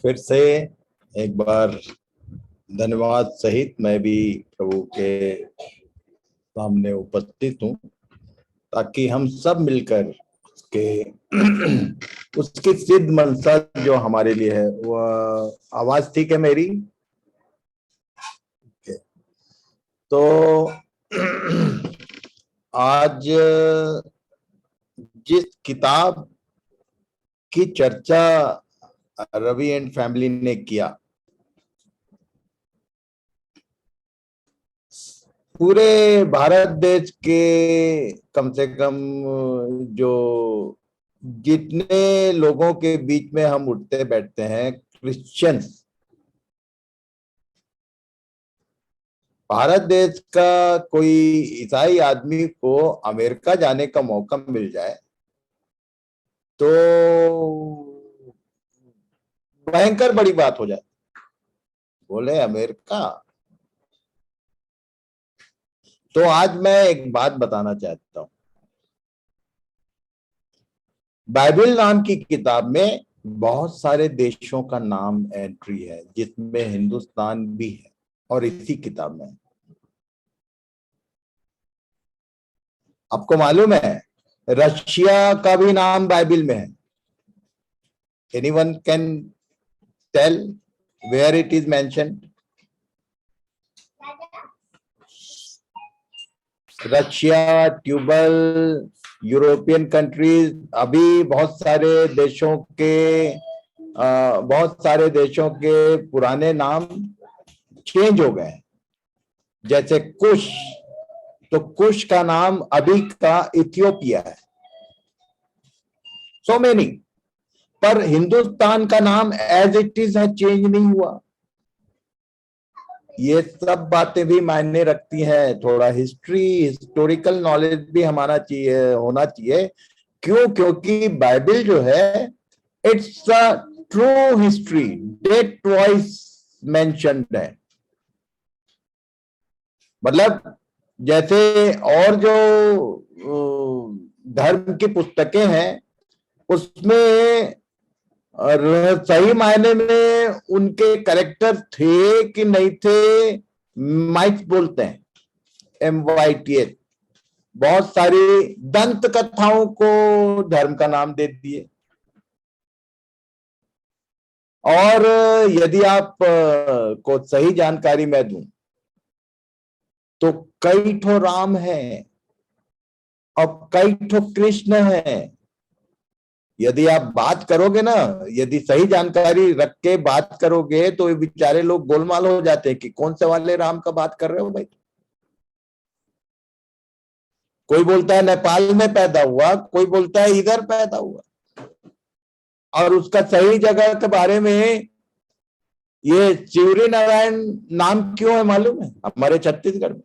फिर से एक बार धन्यवाद सहित मैं भी प्रभु के सामने उपस्थित हूँ, ताकि हम सब मिलकर उसके उसकी सिद्ध मनसा जो हमारे लिए है। वह आवाज ठीक है मेरी? तो आज जिस किताब की चर्चा रवि एंड फैमिली ने किया, पूरे भारत देश के कम से कम जो जितने लोगों के बीच में हम उठते बैठते हैं, क्रिश्चियंस, भारत देश का कोई ईसाई आदमी को अमेरिका जाने का मौका मिल जाए तो भयंकर बड़ी बात हो जाए। बोले अमेरिका। तो आज मैं एक बात बताना चाहता हूं। बाइबल नाम की किताब में बहुत सारे देशों का नाम एंट्री है, जिसमें हिंदुस्तान भी है, और इसी किताब में। आपको मालूम है रशिया का भी नाम बाइबल में है। Anyone can tell where it is mentioned? Russia, Tubal, European countries, अभी बहुत सारे देशों के पुराने नाम चेंज हो गए। जैसे कुश, तो कुश का नाम अभी का इथियोपिया है। सो मेनी, पर हिंदुस्तान का नाम एज इट इज है, चेंज नहीं हुआ। ये सब बातें भी मायने रखती हैं। थोड़ा हिस्टोरिकल नॉलेज भी हमारा होना चाहिए। क्यों? क्योंकि बाइबल जो है, it's a true history, date wise mentioned है। मतलब जैसे और जो धर्म की पुस्तकें हैं, उसमें और सही मायने में उनके करेक्टर थे कि नहीं थे, माइथ बोलते हैं, MYTH। बहुत सारी दंत कथाओं को धर्म का नाम दे दिए। और यदि आप को सही जानकारी मैं दूं तो कई ठो राम है और कई ठो कृष्ण है। यदि आप बात करोगे ना, यदि सही जानकारी रख के बात करोगे, तो ये बेचारे लोग गोलमाल हो जाते हैं कि कौन से वाले राम का बात कर रहे हो भाई। कोई बोलता है नेपाल में पैदा हुआ, कोई बोलता है इधर पैदा हुआ। और उसका सही जगह के बारे में, ये चिवरी नारायण नाम क्यों है मालूम है? हमारे छत्तीसगढ़ में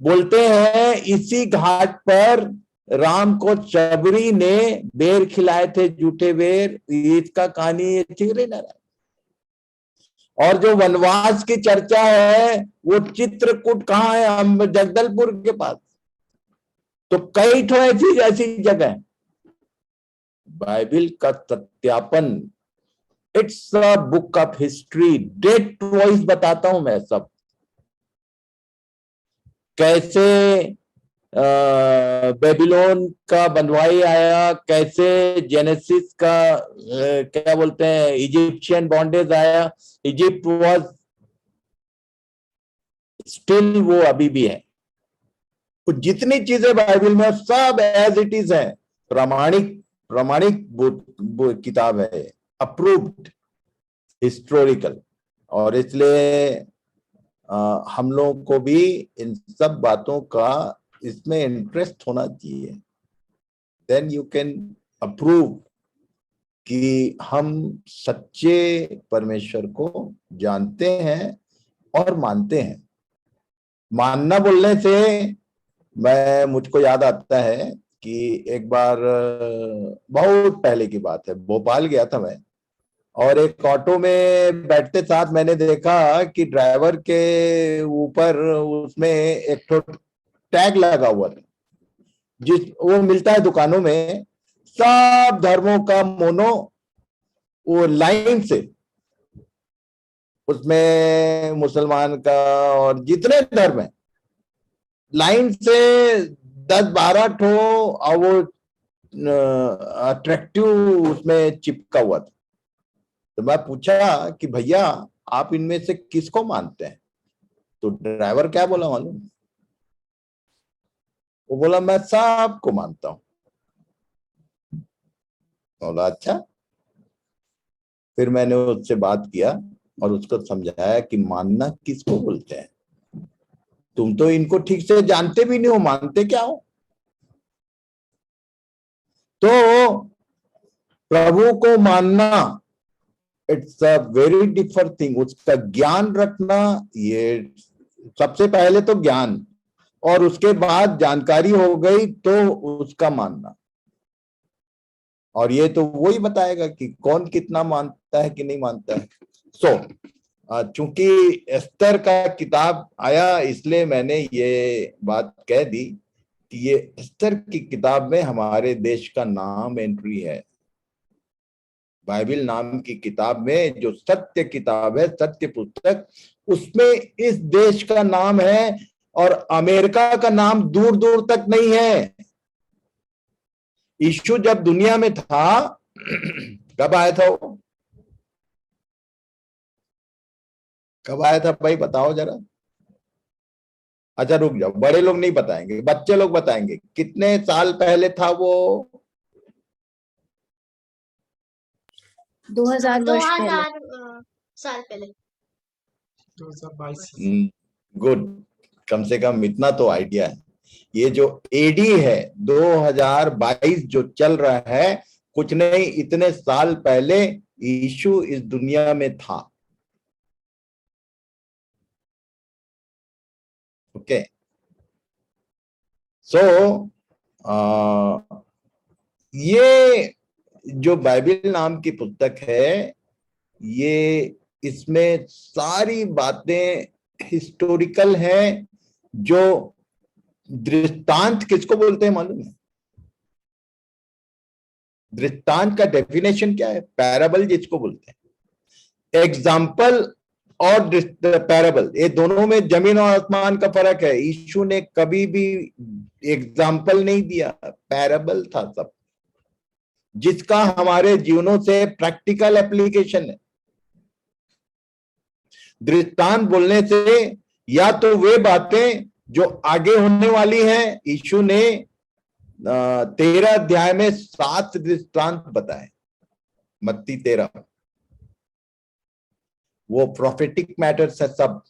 बोलते हैं इसी घाट पर राम को शबरी ने बेर खिलाए थे, जूठे बेर। इसका कहानी चिवरी नारायण। और जो वनवास की चर्चा है, वो चित्रकूट कहाँ है? हम जगदलपुर के पास। तो कई ठो ऐसी ऐसी जगह है। बाइबल का सत्यापन, it's a book of history, date wise बताता हूं मैं सब। कैसे बेबीलोन का बंधुआई आया, कैसे जेनेसिस का क्या बोलते हैं, इजिप्शियन बॉन्डेज आया। इजिप्ट वाज स्टिल, वो अभी भी है। तो जितनी चीजें बाइबल में सब एज इट इज है। प्रामाणिक प्रामाणिक किताब है, अप्रूव्ड, हिस्टोरिकल। और इसलिए हम लोगों को भी इन सब बातों का इसमें इंटरेस्ट होना चाहिए। देन यू कैन अप्रूव कि हम सच्चे परमेश्वर को जानते हैं और मानते हैं। मानना बोलने से मैं मुझको याद आता है कि एक बार बहुत पहले की बात है, भोपाल गया था मैं। और एक ऑटो में बैठते साथ मैंने देखा कि ड्राइवर के ऊपर उसमें एक तो टैग लगा हुआ था, जिस वो मिलता है दुकानों में, सब धर्मों का मोनो वो लाइन से, उसमें मुसलमान का और जितने धर्म है लाइन से 10-12 ठो, और वो अट्रैक्टिव उसमें चिपका हुआ था। तो मैं पूछा कि भैया आप इनमें से किसको मानते हैं? तो ड्राइवर क्या बोला मालूम? वो बोला मैं सबको मानता हूं। बोला अच्छा। फिर मैंने उससे बात किया और उसको समझाया कि मानना किसको बोलते हैं, तुम तो इनको ठीक से जानते भी नहीं हो, मानते क्या हो? तो प्रभु को मानना it's a very different thing. उसका ज्ञान रखना, ये सबसे पहले तो ज्ञान, और उसके बाद जानकारी हो गई तो उसका मानना। और ये तो वही बताएगा कि कौन कितना मानता है कि नहीं मानता है। सो चूंकि एस्तर का किताब आया इसलिए मैंने ये बात कह दी कि ये एस्तर की किताब में हमारे देश का नाम एंट्री है। बाइबल नाम की किताब में जो सत्य किताब है, सत्य पुस्तक, उसमें इस देश का नाम है, और अमेरिका का नाम दूर दूर तक नहीं है। यीशु जब दुनिया में था कब आया था वो? कब आया था भाई बताओ जरा। अच्छा रुक जाओ, बड़े लोग नहीं बताएंगे, बच्चे लोग बताएंगे कितने साल पहले था वो? 2000 वर्ष पहले। 2000 साल पहले। 2022। गुड, कम से कम इतना तो आइडिया है। ये जो एडी है 2022 जो चल रहा है, कुछ नहीं इतने साल पहले यीशु इस दुनिया में था। ओके, सो ये जो बाइबल नाम की पुस्तक है, ये इसमें सारी बातें हिस्टोरिकल हैं। जो दृष्टांत किसको बोलते हैं मालूम है? दृष्टांत का डेफिनेशन क्या है? पैराबल जिसको बोलते हैं। एग्जाम्पल और पैराबल, ये दोनों में जमीन और आसमान का फर्क है। यीशु ने कभी भी एग्जाम्पल नहीं दिया, पैराबल था सब, जिसका हमारे जीवनों से प्रैक्टिकल एप्लीकेशन है। दृष्टांत बोलने से या तो वे बातें जो आगे होने वाली हैं, यीशु ने 13 अध्याय में 7 दृष्टांत बताए, मत्ती 13, वो प्रोफेटिक मैटर्स है सब।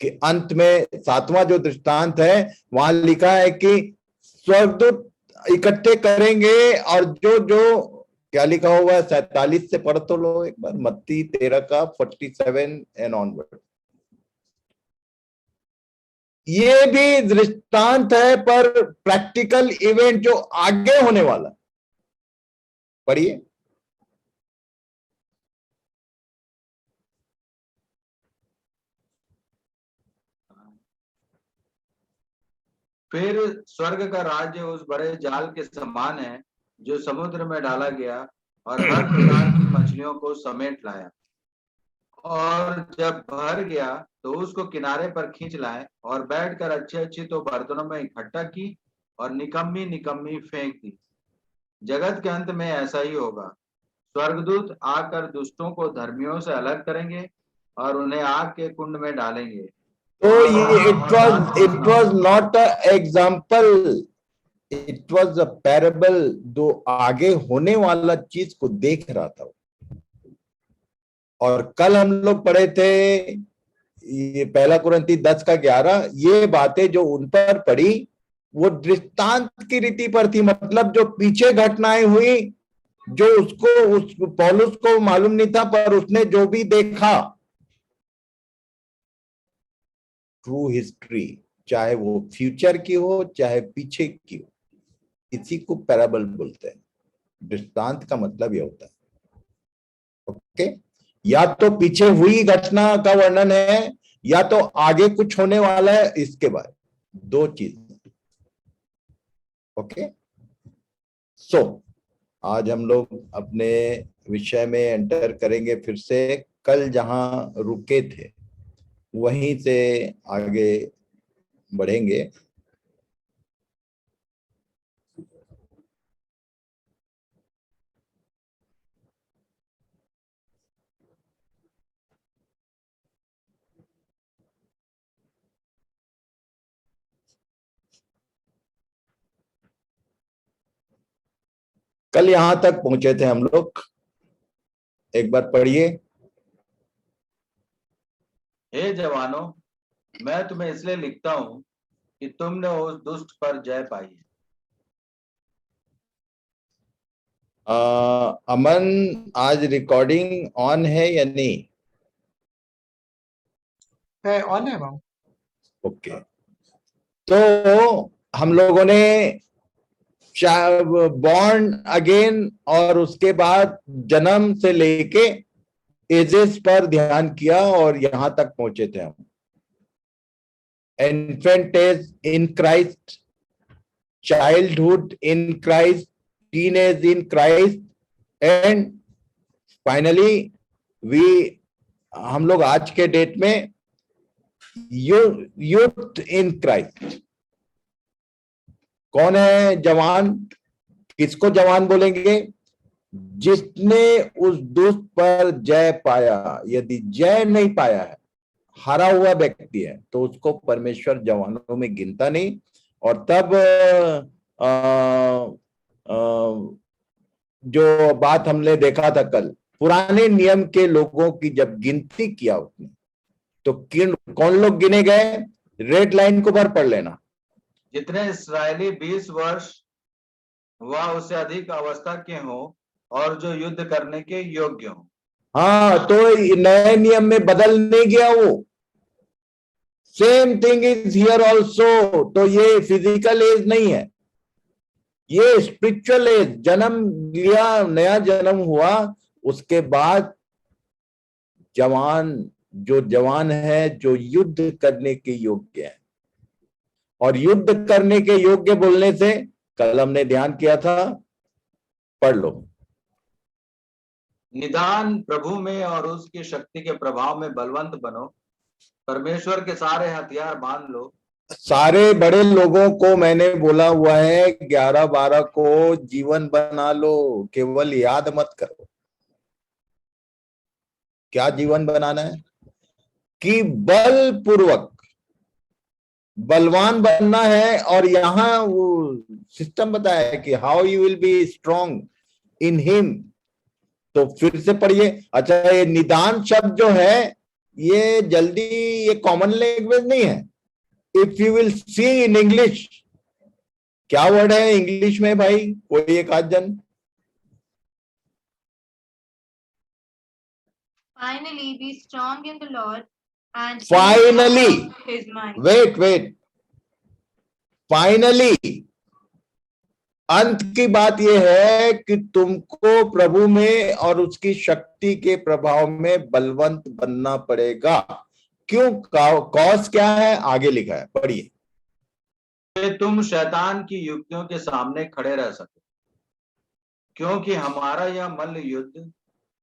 कि अंत में 7वां जो दृष्टांत है, वहां लिखा है कि स्वर्गदूत इकट्ठे करेंगे, और जो जो क्या लिखा हुआ है 47 से पढ़ तो लो एक बार, मत्ती 13 का 47 एंड ऑनवर्ड। ये भी दृष्टांत है पर प्रैक्टिकल इवेंट जो आगे होने वाला। पढ़िए। फिर स्वर्ग का राज्य उस बड़े जाल के समान है जो समुद्र में डाला गया और हर प्रकार की मछलियों को समेट लाया। और जब भर गया तो उसको किनारे पर खींच लाए और बैठकर अच्छी अच्छी तो बर्तनों में इकट्ठा की और निकम्मी निकम्मी फेंक दी। जगत के अंत में ऐसा ही होगा। स्वर्गदूत आकर दुष्टों को धर्मियों से अलग करेंगे और उन्हें आग के कुंड में डालेंगे। तो ये it was not a example, it was a parable. जो आगे होने वाला चीज को देख रहा था। और कल हम लोग पढ़े थे ये 1 कुरिन्थी 10 का 11, ये बातें जो उन पर पड़ी वो दृष्टांत की रीति पर थी। मतलब जो पीछे घटनाएं हुई, जो उस पौलुस को मालूम नहीं था, पर उसने जो भी देखा, ट्रू हिस्ट्री, चाहे वो फ्यूचर की हो चाहे पीछे की हो, इसी को पैराबल बोलते हैं। दृष्टांत का मतलब ये होता है। ओके, या तो पीछे हुई घटना का वर्णन है, या तो आगे कुछ होने वाला है इसके बाद, दो चीज। ओके, सो आज हम लोग अपने विषय में एंटर करेंगे फिर से। कल जहां रुके थे वहीं से आगे बढ़ेंगे। कल यहां तक पहुंचे थे हम लोग, एक बार पढ़िए। हे जवानों, मैं तुम्हें इसलिए लिखता हूं कि तुमने उस दुष्ट पर जय पाई है। अमन, आज रिकॉर्डिंग ऑन है या नहीं? है ऑन है बाबू। ओके। तो हम लोगों ने बॉर्न अगेन और उसके बाद जन्म से लेके एजेस पर ध्यान किया और यहां तक पहुंचे थे हम। Infant age in Christ, childhood in Christ, teenage in Christ and finally हम लोग आज के डेट में यूथ इन क्राइस्ट। कौन है जवान? किसको जवान बोलेंगे? जिसने उस दुष्ट पर जय पाया। यदि जय नहीं पाया है, हारा हुआ व्यक्ति है, तो उसको परमेश्वर जवानों में गिनता नहीं। और तब जो बात हमने देखा था कल, पुराने नियम के लोगों की जब गिनती किया उसने, तो कौन लोग गिने गए? रेड लाइन को बार पढ़ लेना। जितने इस्राएली 20 वर्ष व उससे अधिक अवस्था के हों और जो युद्ध करने के योग्य हों। हाँ, तो नए नियम में बदल नहीं गया वो। Same thing is here also. तो ये फिजिकल एज नहीं है, ये स्पिरिचुअल एज। जन्म लिया, नया जन्म हुआ, उसके बाद जवान, जो जवान है, जो युद्ध करने के योग्य है। और युद्ध करने के योग्य बोलने से कल हमने ध्यान किया था, पढ़ लो। निदान प्रभु में और उसकी शक्ति के प्रभाव में बलवंत बनो, परमेश्वर के सारे हथियार बांध लो। सारे बड़े लोगों को मैंने बोला हुआ है 11-12 को जीवन बना लो, केवल याद मत करो। क्या जीवन बनाना है? कि बलपूर्वक बलवान बनना है। और यहां वो सिस्टम बताया है कि how you will be strong in him. तो फिर से पढ़िए। अच्छा, ये निदान शब्द जो है, ये जल्दी, ये कॉमन लैंग्वेज नहीं है। If you will see in English, क्या वर्ड है इंग्लिश में भाई? कोई एक आध जन। Finally, be strong in the Lord and Finally, his mind. Wait, finally, अंत की बात यह है कि तुमको प्रभु में और उसकी शक्ति के प्रभाव में बलवंत बनना पड़ेगा। क्यों? कॉज क्या है? आगे लिखा है, पढ़िए। कि तुम शैतान की युक्तियों के सामने खड़े रह सको, क्योंकि हमारा यह मल्ल युद्ध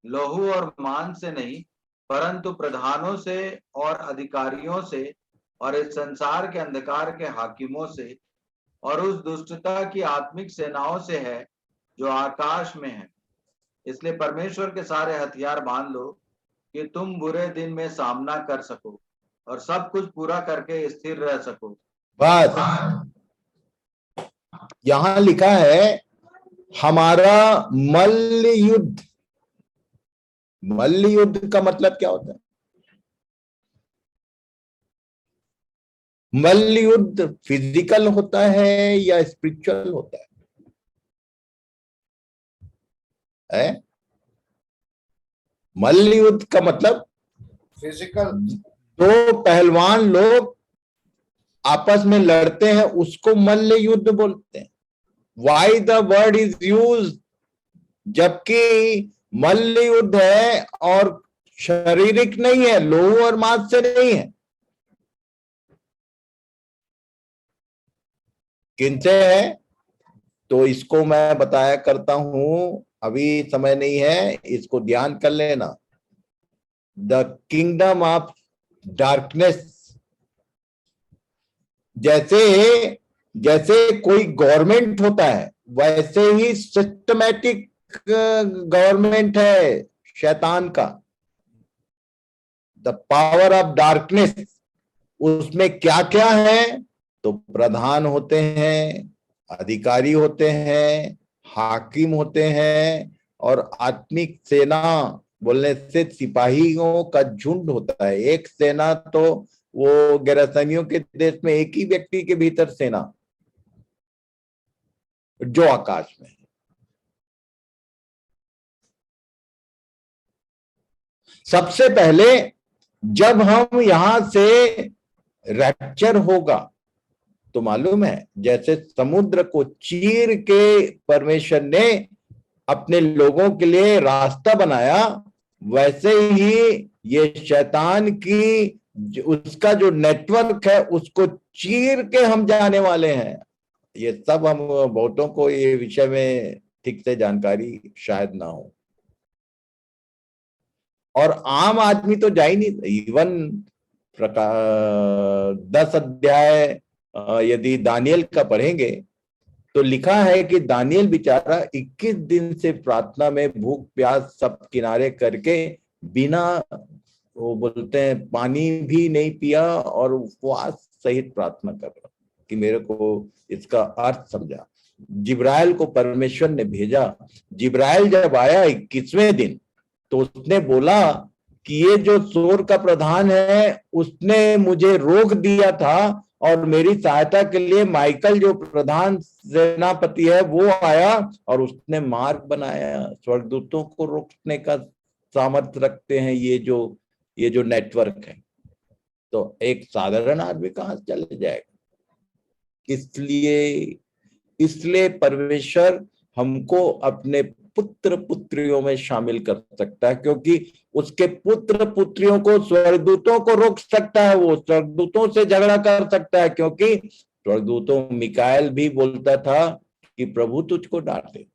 लहू और मांस से नहीं, परंतु प्रधानों से और अधिकारियों से और इस संसार के अंधकार के हाकिमों से और उस दुष्टता की आत्मिक सेनाओं से है जो आकाश में है। इसलिए परमेश्वर के सारे हथियार बांध लो कि तुम बुरे दिन में सामना कर सको और सब कुछ पूरा करके स्थिर रह सको। बस यहां लिखा है हमारा मल्ल युद्ध। मल्ल युद्ध का मतलब क्या होता है? मल्ल युद्ध फिजिकल होता है या स्पिरिचुअल होता है? मल्ल युद्ध का मतलब फिजिकल। दो पहलवान लोग आपस में लड़ते हैं, उसको मल्ल युद्ध बोलते हैं। Why the word is use? जबकि मल्ल युद्ध है और शारीरिक नहीं है, लोहू और मांस से नहीं है। किनसे है? तो इसको मैं बताया करता हूं, अभी समय नहीं है, इसको ध्यान कर लेना। द किंगडम ऑफ डार्कनेस, जैसे जैसे कोई गवर्नमेंट होता है वैसे ही सिस्टमैटिक गवर्नमेंट है शैतान का। द पावर ऑफ डार्कनेस, उसमें क्या क्या है? तो प्रधान होते हैं, अधिकारी होते हैं, हाकिम होते हैं, और आत्मिक सेना बोलने से सिपाहियों का झुंड होता है। एक सेना तो वो गैरसैनियों के देश में एक ही व्यक्ति के भीतर सेना जो आकाश में है। सबसे पहले जब हम यहां से रैप्चर होगा तो मालूम है, जैसे समुद्र को चीर के परमेश्वर ने अपने लोगों के लिए रास्ता बनाया, वैसे ही ये शैतान की उसका जो नेटवर्क है उसको चीर के हम जाने वाले हैं। ये सब हम बहुतों को ये विषय में ठीक से जानकारी शायद ना हो, और आम आदमी तो जा ही नहीं। इवन 10 अध्याय यदि दानियल का पढ़ेंगे तो लिखा है कि दानियल बेचारा 21 दिन से प्रार्थना में भूख प्यास सब किनारे करके बिना, वो बोलते हैं, पानी भी नहीं पिया और उपवास सहित प्रार्थना कर रहा कि मेरे को इसका अर्थ समझा। जिब्राइल को परमेश्वर ने भेजा। जिब्राइल जब आया 21वें दिन तो उसने बोला कि ये जो सोर का प्रधान है उसने मुझे रोक दिया था, और मेरी सहायता के लिए माइकल जो प्रधान सेनापति है वो आया और उसने मार्ग बनाया। स्वर्गदूतों को रोकने का सामर्थ्य रखते हैं ये जो नेटवर्क है। तो एक साधारण आदमी कहां से चले जाएगा? इसलिए परमेश्वर हमको अपने पुत्र पुत्रियों में शामिल कर सकता है, क्योंकि उसके पुत्र पुत्रियों को स्वर्गदूतों को रोक सकता है, वो स्वर्गदूतों से झगड़ा कर सकता है, क्योंकि स्वर्गदूतों मिकाएल भी बोलता था कि प्रभु तुझको डांटे।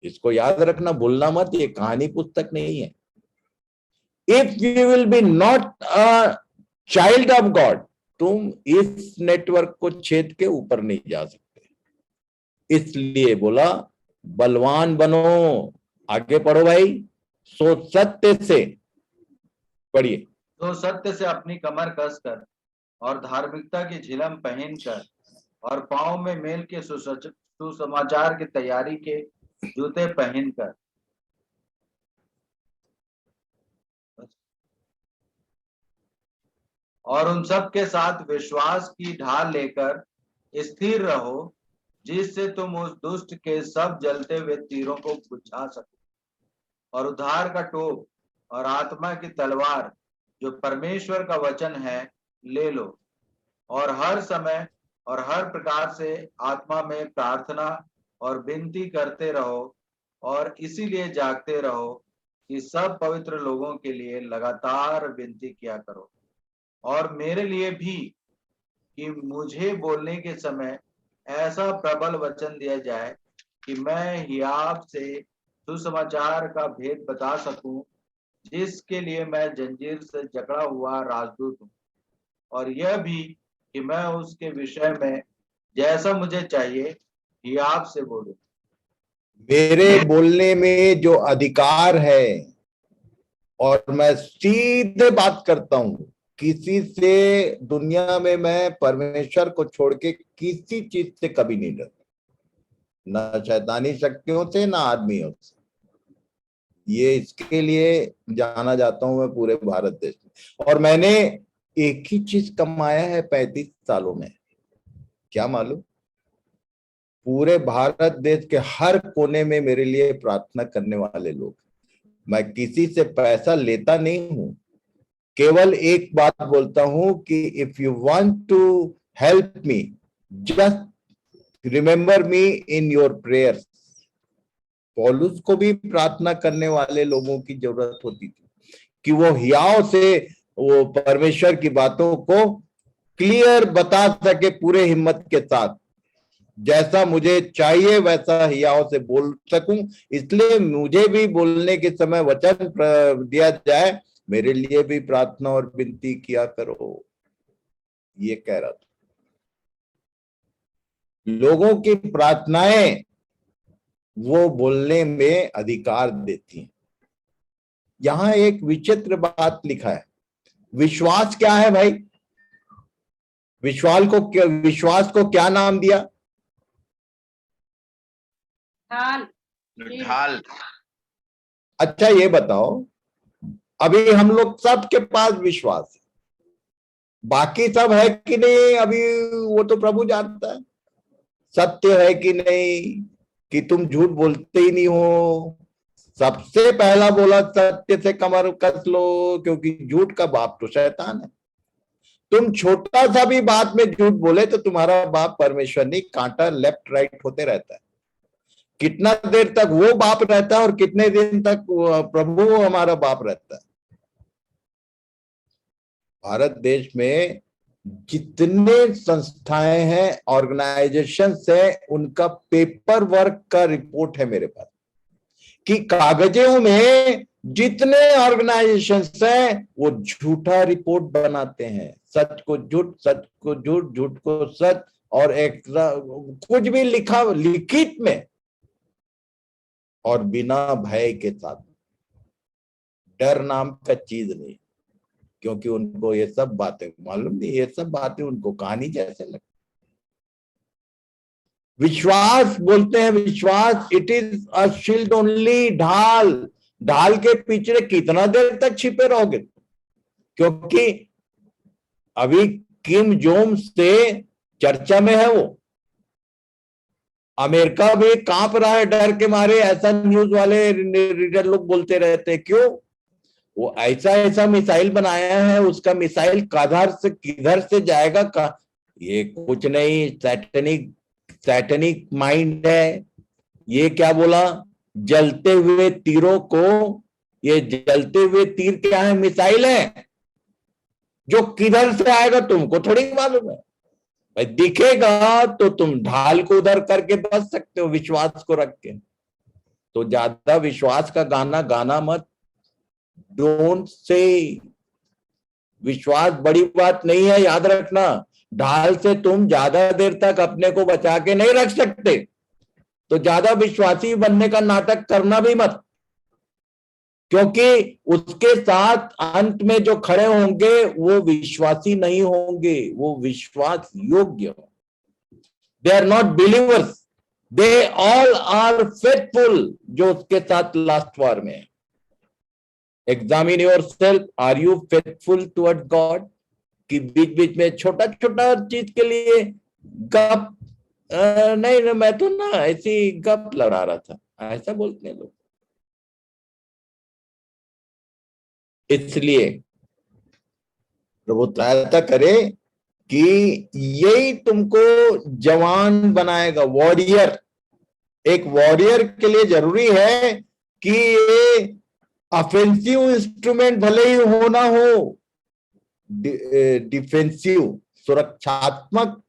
इसको याद रखना, भूलना मत, ये कहानी पुस्तक नहीं है। If you will be not a child of God, तुम इस नेटवर्क को छेद के ऊपर नहीं जा सकते। इसलिए बोला बलवान बनो। आगे पढ़ो भाई। सो सत्य से, पढ़िए। तो सत्य से अपनी कमर कसकर और धार्मिकता की झिलम पहनकर और पांव में मेल के सुसमाचार की तैयारी के जूते पहनकर और उन सब के साथ विश्वास की ढाल लेकर स्थिर रहो, जिससे तुम उस दुष्ट के सब जलते हुए तीरों को बुझा सको, और उद्धार का टोप और आत्मा की तलवार जो परमेश्वर का वचन है ले लो, और हर समय और हर प्रकार से आत्मा में प्रार्थना और विनती करते रहो, और इसीलिए जागते रहो कि सब पवित्र लोगों के लिए लगातार विनती किया करो, और मेरे लिए भी, कि मुझे बोलने के समय ऐसा प्रबल वचन दिया जाए कि मैं हियाव से सुसमाचार का भेद बता सकूं, जिसके लिए मैं जंजीर से जकड़ा हुआ राजदूत हूं, और यह भी कि मैं उसके विषय में जैसा मुझे चाहिए हियाव से बोलूं। मेरे बोलने में जो अधिकार है, और मैं सीधे बात करता हूं, किसी से दुनिया में मैं परमेश्वर को छोड़ के किसी चीज से कभी नहीं डरता, ना शैतानी शक्तियों से ना आदमियों से। ये इसके लिए जाना जाता हूं मैं पूरे भारत देश में। और मैंने एक ही चीज कमाया है 35 सालों में, क्या मालूम? पूरे भारत देश के हर कोने में मेरे लिए प्रार्थना करने वाले लोग। मैं किसी से पैसा लेता नहीं हूं, केवल एक बात बोलता हूं कि if you want to help me, just remember me in your prayers. पौलुस को भी प्रार्थना करने वाले लोगों की जरूरत होती थी कि वो हियाव से वो परमेश्वर की बातों को क्लियर बता सके पूरे हिम्मत के साथ। जैसा मुझे चाहिए वैसा हियाव से बोल सकूं, इसलिए मुझे भी बोलने के समय वचन दिया जाए, मेरे लिए भी प्रार्थना और विनती किया करो, ये कह रहा था। लोगों की प्रार्थनाएं वो बोलने में अधिकार देती हैं। यहां एक विचित्र बात लिखा है, विश्वास क्या है भाई? विश्वास को क्या नाम दिया? ढाल। अच्छा ये बताओ, अभी हम लोग सबके पास विश्वास है, बाकी सब है कि नहीं अभी वो तो प्रभु जानता है। सत्य है कि नहीं, कि तुम झूठ बोलते ही नहीं हो। सबसे पहला बोला सत्य से कमर कस लो, क्योंकि झूठ का बाप तो शैतान है। तुम छोटा सा भी बात में झूठ बोले तो तुम्हारा बाप परमेश्वर नहीं, कांटा लेफ्ट राइट होते रहता है। कितना देर तक वो बाप रहता है और कितने दिन तक प्रभु हमारा बाप रहता है। भारत देश में जितने संस्थाएं हैं, ऑर्गेनाइजेशन है, उनका पेपर वर्क का रिपोर्ट है मेरे पास, कि कागजों में जितने ऑर्गेनाइजेशन हैं वो झूठा रिपोर्ट बनाते हैं। सच को झूठ, सच को झूठ, झूठ को सच, और एक कुछ भी लिखा लिखित में, और बिना भय के साथ। डर नाम का चीज नहीं, क्योंकि उनको ये सब बातें मालूम नहीं, ये सब बातें उनको कहानी जैसे लगती। विश्वास बोलते हैं, विश्वास it is a shield only, ढाल। ढाल के पीछे कितना देर तक छिपे रहोगे? क्योंकि अभी किम जोंग से चर्चा में है वो, अमेरिका भी कांप रहा है डर के मारे, ऐसा न्यूज वाले रीडर लोग बोलते रहते हैं। क्यों? वो ऐसा ऐसा मिसाइल बनाया है, उसका मिसाइल किधर से जाएगा का, ये कुछ नहीं, सैटेनिक माइंड है। ये क्या बोला? जलते हुए तीरों को, ये जलते हुए तीर क्या है? मिसाइल है, जो किधर से आएगा तुमको थोड़ी मालूम है भाई। दिखेगा तो तुम ढाल को उधर करके बच सकते हो, विश्वास को रख के। तो ज्यादा विश्वास का गाना मत। Don't say. विश्वास बड़ी बात नहीं है, याद रखना। ढाल से तुम ज्यादा देर तक अपने को बचा के नहीं रख सकते, तो ज्यादा विश्वासी बनने का नाटक करना भी मत, क्योंकि उसके साथ अंत में जो खड़े होंगे वो विश्वासी नहीं होंगे, वो विश्वास योग्य। They are not believers, they all are faithful, जो उसके साथ लास्ट वार में है। Examine yourself, are you faithful toward God? कि बीच बीच में छोटा छोटा चीज के लिए गप, नहीं मैं तो ना ऐसी गप लड़ा रहा था, ऐसा बोलते हैं लोग। इसलिए प्रभु सहायता करे कि यही तुमको जवान बनाएगा, वॉरियर। एक वॉरियर के लिए जरूरी है कि ये ऑफेंसिव इंस्ट्रूमेंट भले ही होना हो, डिफेंसिव, सुरक्षात्मक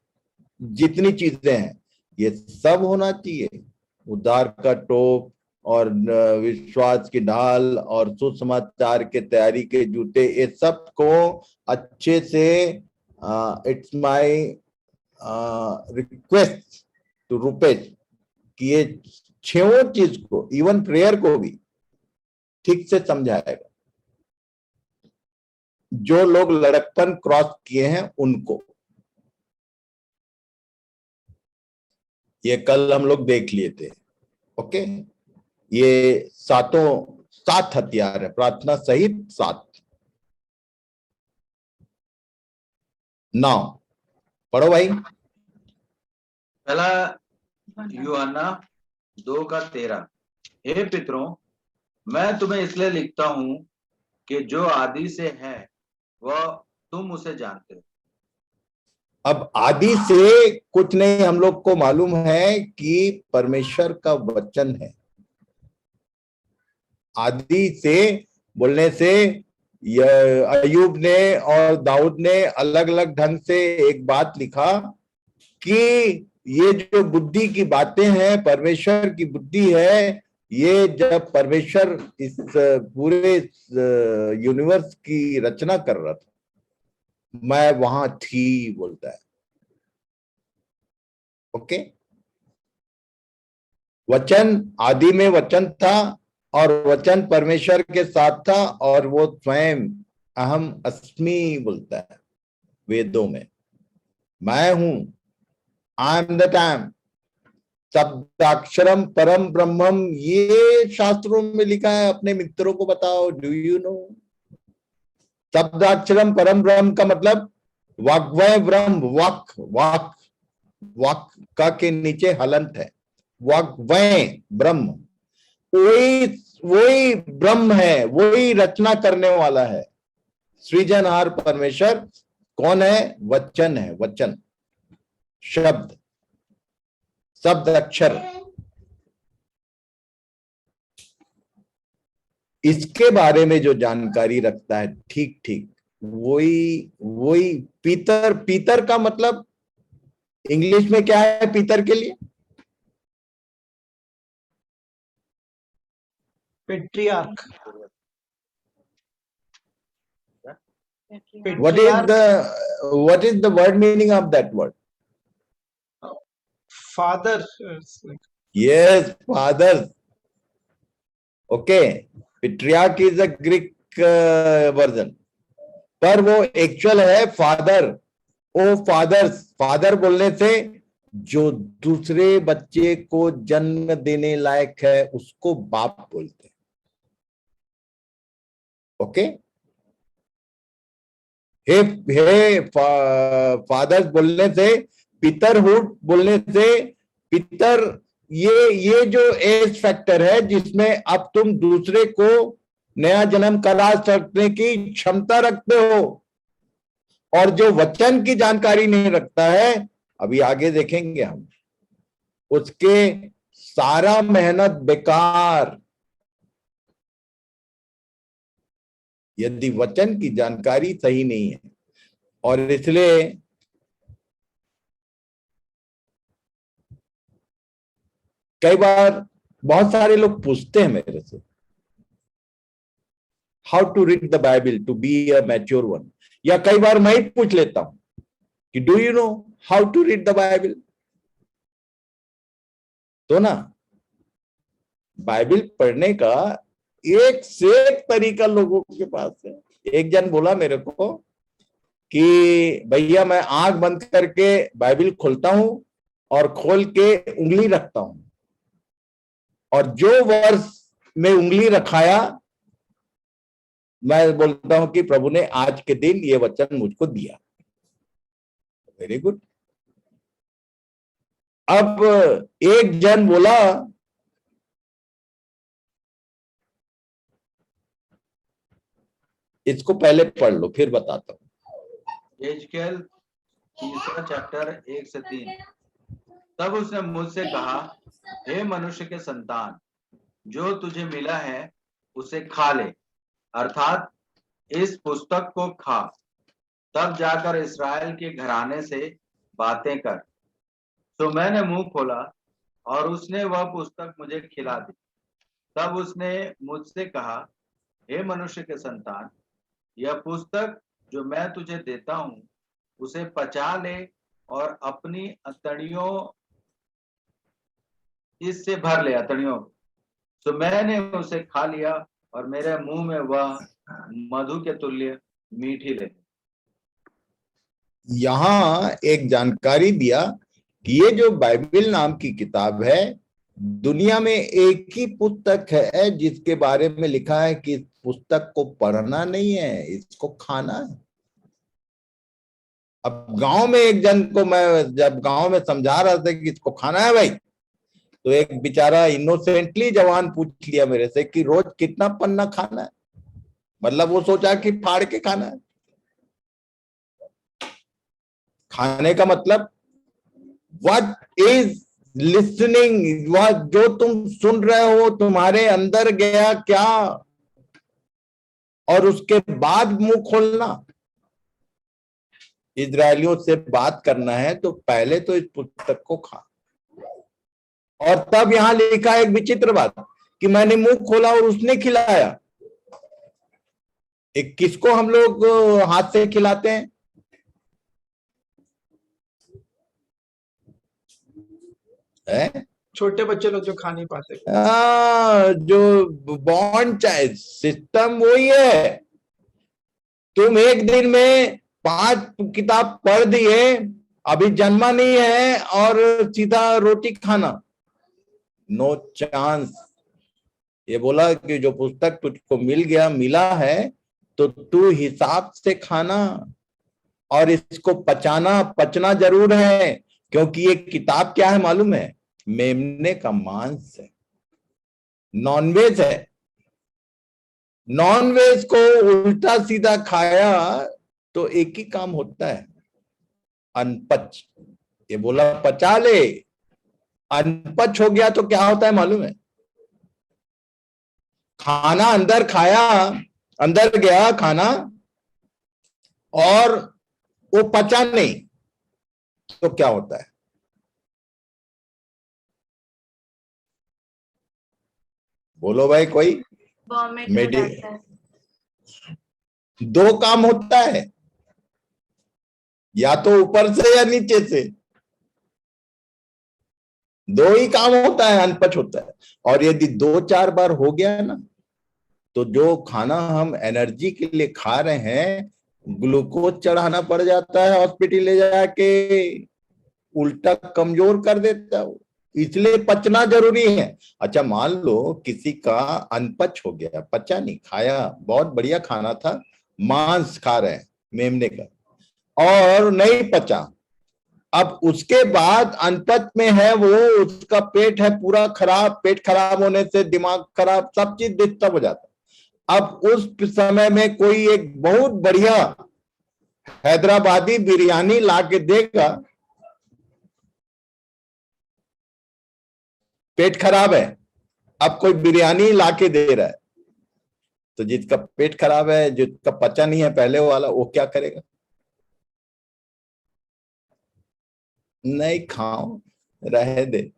जितनी चीजें हैं ये सब होना चाहिए। उद्धार का टोप और विश्वास की ढाल और सुसमाचार के तैयारी के जूते, ये सब को अच्छे से, it's my request to Rupesh कि ये छह चीज को, इवन प्रेयर को भी ठीक से समझाएगा। जो लोग लड़कपन क्रॉस किए हैं उनको, ये कल हम लोग देख लिए थे। ओके, ये 7 हथियार है, प्रार्थना सहित 7। 9 पढ़ो भाई। पहला यूहन्ना 2:13। हे पितरों, मैं तुम्हें इसलिए लिखता हूं कि जो आदि से है वह तुम उसे जानते हो। अब आदि से कुछ नहीं, हम लोग को मालूम है कि परमेश्वर का वचन है। आदि से बोलने से अय्यूब ने और दाऊद ने अलग अलग ढंग से एक बात लिखा कि ये जो बुद्धि की बातें हैं, परमेश्वर की बुद्धि है, ये जब परमेश्वर इस पूरे यूनिवर्स की रचना कर रहा था, मैं वहां थी बोलता है। ओके, वचन आदि में वचन था और वचन परमेश्वर के साथ था और वो स्वयं अहम अस्मि बोलता है वेदों में, मैं हूं, I am that I am. शब्दाक्षरम परम ब्रह्मम, ये शास्त्रों में लिखा है, अपने मित्रों को बताओ, डू यू नो? शब्दाक्षरम परम ब्रह्म का मतलब वाग्वय ब्रह्म, वाक वाक वाक का के नीचे हलंत है, वाग्वय ब्रह्म, वही वही ब्रह्म है, वही रचना करने वाला है। सृजनहार परमेश्वर कौन है? वचन है, वचन, शब्द, शब्द अक्षर। इसके बारे में जो जानकारी रखता है ठीक ठीक, वही वही पीतर। पीतर का मतलब इंग्लिश में क्या है पीतर के लिए? patriarch. What is the word meaning of that word? Father. Yes, father. Okay, patriarch is a Greek version, पर वो एक्चुअल है फादर। ओ फादर्स, फादर बोलने से जो दूसरे बच्चे को जन्म देने लायक है उसको बाप बोलते हैं। ओके, हे फादर्स बोलने से, पितरहुड बोलने से, पितर ये जो एज फैक्टर है जिसमें अब तुम दूसरे को नया जन्म करा सकने की क्षमता रखते हो, और जो वचन की जानकारी नहीं रखता है, अभी आगे देखेंगे हम, उसके सारा मेहनत बेकार। यदि वचन की जानकारी सही नहीं है, और इसलिए कई बार बहुत सारे लोग पूछते हैं मेरे से, how to read the Bible to be a mature one, या कई बार मैं ही पूछ लेता हूं कि do you know how to read the Bible? तो ना, बाइबल पढ़ने का एक से एक तरीका लोगों के पास है। एक जन बोला मेरे को कि भैया मैं आंख बंद करके बाइबल खोलता हूं और खोल के उंगली रखता हूं, और जो वर्ष में उंगली रखाया मैं बोलता हूं कि प्रभु ने आज के दिन ये वचन मुझको दिया। Very good. अब एक जन बोला इसको पहले पढ़ लो फिर बताता हूं। एजकेल 3 चैप्टर 1 से 3। तब उसने मुझसे कहा, हे मनुष्य के संतान, जो तुझे मिला है उसे खा ले, अर्थात इस पुस्तक को खा, तब जाकर इस्राएल के घराने से बातें कर। तो मैंने मुंह खोला और उसने वह पुस्तक मुझे खिला दी। तब उसने मुझसे कहा, हे मनुष्य के संतान, यह पुस्तक जो मैं तुझे देता हूं उसे पचा ले और अपनी अतड़ियों इससे भर ले, अतड़ियों। तो मैंने उसे खा लिया और मेरे मुंह में वह मधु के तुल्य मीठी लगी। यहां एक जानकारी दिया कि ये जो बाइबल नाम की किताब है, दुनिया में एक ही पुस्तक है जिसके बारे में लिखा है कि इस पुस्तक को पढ़ना नहीं है, इसको खाना है। अब गांव में एक जन को मैं जब गांव में समझा रहा था कि इसको खाना है भाई, तो एक बेचारा इनोसेंटली जवान पूछ लिया मेरे से कि रोज कितना पन्ना खाना है। मतलब वो सोचा कि फाड़ के खाना है। खाने का मतलब व्हाट इज लिसनिंग, वह जो तुम सुन रहे हो तुम्हारे अंदर गया क्या, और उसके बाद मुंह खोलना। इजरायलियों से बात करना है तो पहले तो इस पुस्तक को खा। और तब यहां लिखा एक विचित्र बात कि मैंने मुंह खोला और उसने खिलाया। एक किसको हम लोग हाथ से खिलाते हैं? है? छोटे बच्चे लोग जो खा नहीं पाते। जो बॉन्ड चाहे सिस्टम वही है। तुम एक दिन में 5 किताब पढ़ दिए, अभी जन्मा नहीं है और सीधा रोटी खाना, नो चांस। ये बोला कि जो पुस्तक तुझको मिला है तो तू हिसाब से खाना, और इसको पचना जरूर है, क्योंकि ये किताब क्या है मालूम है? मेमने का मांस है, नॉनवेज है। नॉनवेज को उल्टा सीधा खाया तो एक ही काम होता है, अनपच। ये बोला पचा ले, अनपच हो गया तो क्या होता है मालूम है? खाना अंदर खाया, अंदर गया खाना और वो पचा नहीं, तो क्या होता है? बोलो भाई कोई। वॉमिट हो मेडि जाता है। 2 काम होता है, या तो ऊपर से या नीचे से, 2 ही काम होता है, अनपच होता है। और यदि 2-4 बार हो गया ना, तो जो खाना हम एनर्जी के लिए खा रहे हैं, ग्लूकोज चढ़ाना पड़ जाता है हॉस्पिटल ले जाके, उल्टा कमजोर कर देता है। इसलिए पचना जरूरी है। अच्छा मान लो किसी का अनपच हो गया, पचा नहीं, खाया बहुत बढ़िया खाना था, मांस खा रहे हैं मेमने का, और नहीं पचा, अब उसके बाद अनपच में है वो, उसका पेट है पूरा खराब, पेट खराब होने से दिमाग खराब, सब चीज डिस्टर्ब हो जाता है। अब उस समय में कोई एक बहुत बढ़िया हैदराबादी बिरयानी ला के देगा, पेट खराब है, अब कोई बिरयानी ला के दे रहा है, तो जिसका पेट खराब है, जिसका पचा नहीं है पहले वाला, वो क्या करेगा? नहीं खाओ, रहे दे।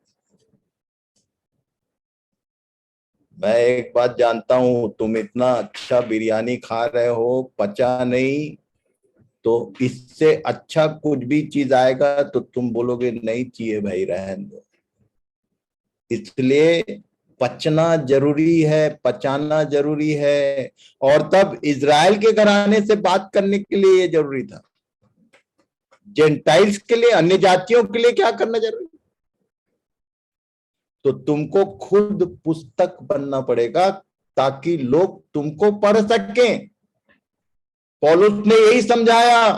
मैं एक बात जानता हूं, तुम इतना अच्छा बिरयानी खा रहे हो, पचा नहीं, तो इससे अच्छा कुछ भी चीज आएगा तो तुम बोलोगे नहीं चाहिए भाई, रहने दो। इसलिए पचना जरूरी है, पचाना जरूरी है। और तब इजराइल के घराने से बात करने के लिए ये जरूरी था। जेंटाइल्स के लिए, अन्य जातियों के लिए क्या करना जरूरी? तो तुमको खुद पुस्तक बनना पड़ेगा ताकि लोग तुमको पढ़ सकें। पौलुस ने यही समझाया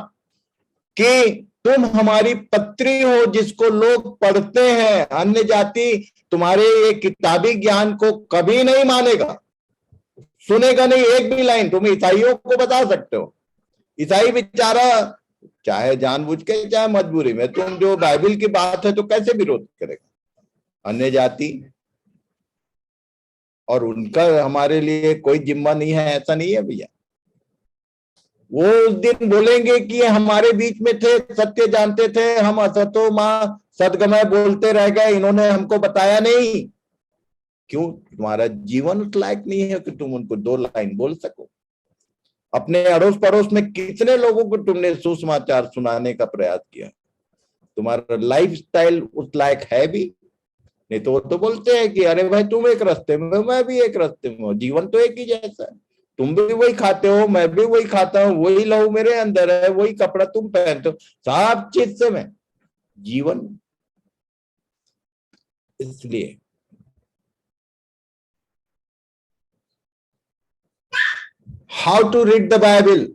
कि तुम हमारी पत्री हो जिसको लोग पढ़ते हैं। अन्य जाति तुम्हारे ये किताबी ज्ञान को कभी नहीं मानेगा, सुनेगा नहीं एक भी लाइन। तुम ईसाइयों को बता सकते हो, ईसाई बेचारा चाहे जानबूझ के चाहे मजबूरी में, तुम जो बाइबल की बात है तो कैसे विरोध करेगा? अन्य जाति और उनका हमारे लिए कोई जिम्मा नहीं है, ऐसा नहीं है भैया। वो उस दिन बोलेंगे कि हमारे बीच में थे, सत्य जानते थे, हम असतो माँ सदगमय बोलते रह गए, इन्होंने हमको बताया नहीं। क्यों? तुम्हारा जीवन उस लायक नहीं है कि तुम उनको 2 लाइन बोल सको। अपने अड़ोस पड़ोस में कितने लोगों को तुमने सुसमाचार सुनाने का प्रयास किया? तुम्हारा लाइफ स्टाइल उस लायक है भी नहीं, तो वो तो बोलते हैं कि अरे भाई तुम एक रास्ते में, मैं भी एक रास्ते में हूँ, जीवन तो एक ही जैसा है, तुम भी वही खाते हो, मैं भी वही खाता हूँ, वही लहू मेरे अंदर है, वही कपड़ा तुम पहनते हो, सब चीज से मैं जीवन। इसलिए how to read the Bible,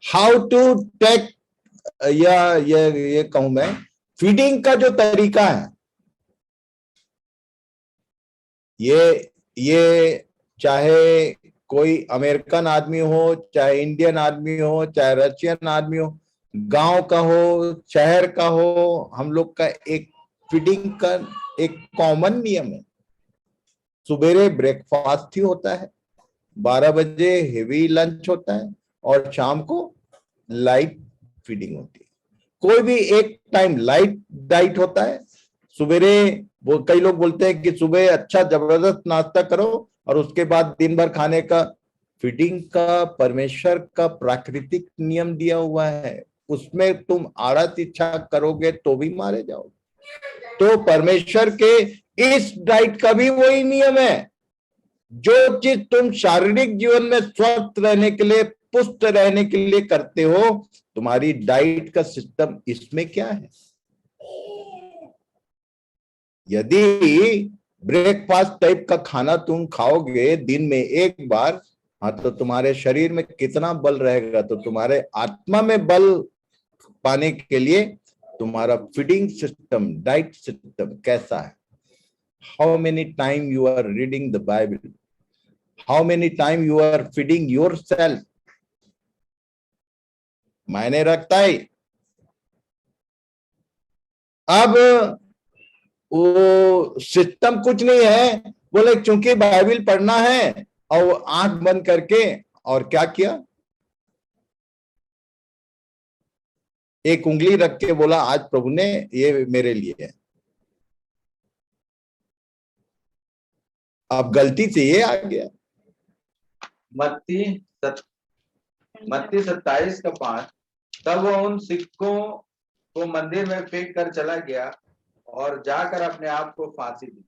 how to take, या ये कहूं मैं, फीडिंग का जो तरीका है, ये चाहे कोई अमेरिकन आदमी हो, चाहे इंडियन आदमी हो, चाहे रशियन आदमी हो, गांव का हो, शहर का हो, हम लोग का एक फीडिंग का एक कॉमन नियम है। सुबेरे ब्रेकफास्ट ही होता है, 12 बजे हेवी लंच होता है, और शाम को लाइट फीडिंग होती है। कोई भी एक टाइम लाइट डाइट होता है, सवेरे वो कई लोग बोलते हैं कि सुबह अच्छा जबरदस्त नाश्ता करो और उसके बाद दिन भर खाने का। फीडिंग का परमेश्वर का प्राकृतिक नियम दिया हुआ है, उसमें तुम आड़त इच्छा करोगे तो भी मारे जाओगे। तो परमेश्वर के इस डाइट का भी वही नियम है। जो चीज तुम शारीरिक जीवन में स्वस्थ रहने के लिए, पुष्ट रहने के लिए करते हो, तुम्हारी डाइट का सिस्टम इसमें क्या है। यदि ब्रेकफास्ट टाइप का खाना तुम खाओगे दिन में एक बार, हाँ, तो तुम्हारे शरीर में कितना बल रहेगा। तो तुम्हारे आत्मा में बल पाने के लिए तुम्हारा फीडिंग सिस्टम, डाइट सिस्टम कैसा है। How many time you are reading the Bible, how many time you are feeding yourself, मायने रखता है। अब वो सिस्टम कुछ नहीं है, बोले चूंकि बाइबल पढ़ना है, और वो आंख बंद करके और क्या किया, एक उंगली रख के बोला आज प्रभु ने ये मेरे लिए है। अब गलती से ये आ गया। मत्ती 27:5। तब वो उन सिक्कों को मंदिर में फेंक कर चला गया और जाकर अपने आप को फांसी दी।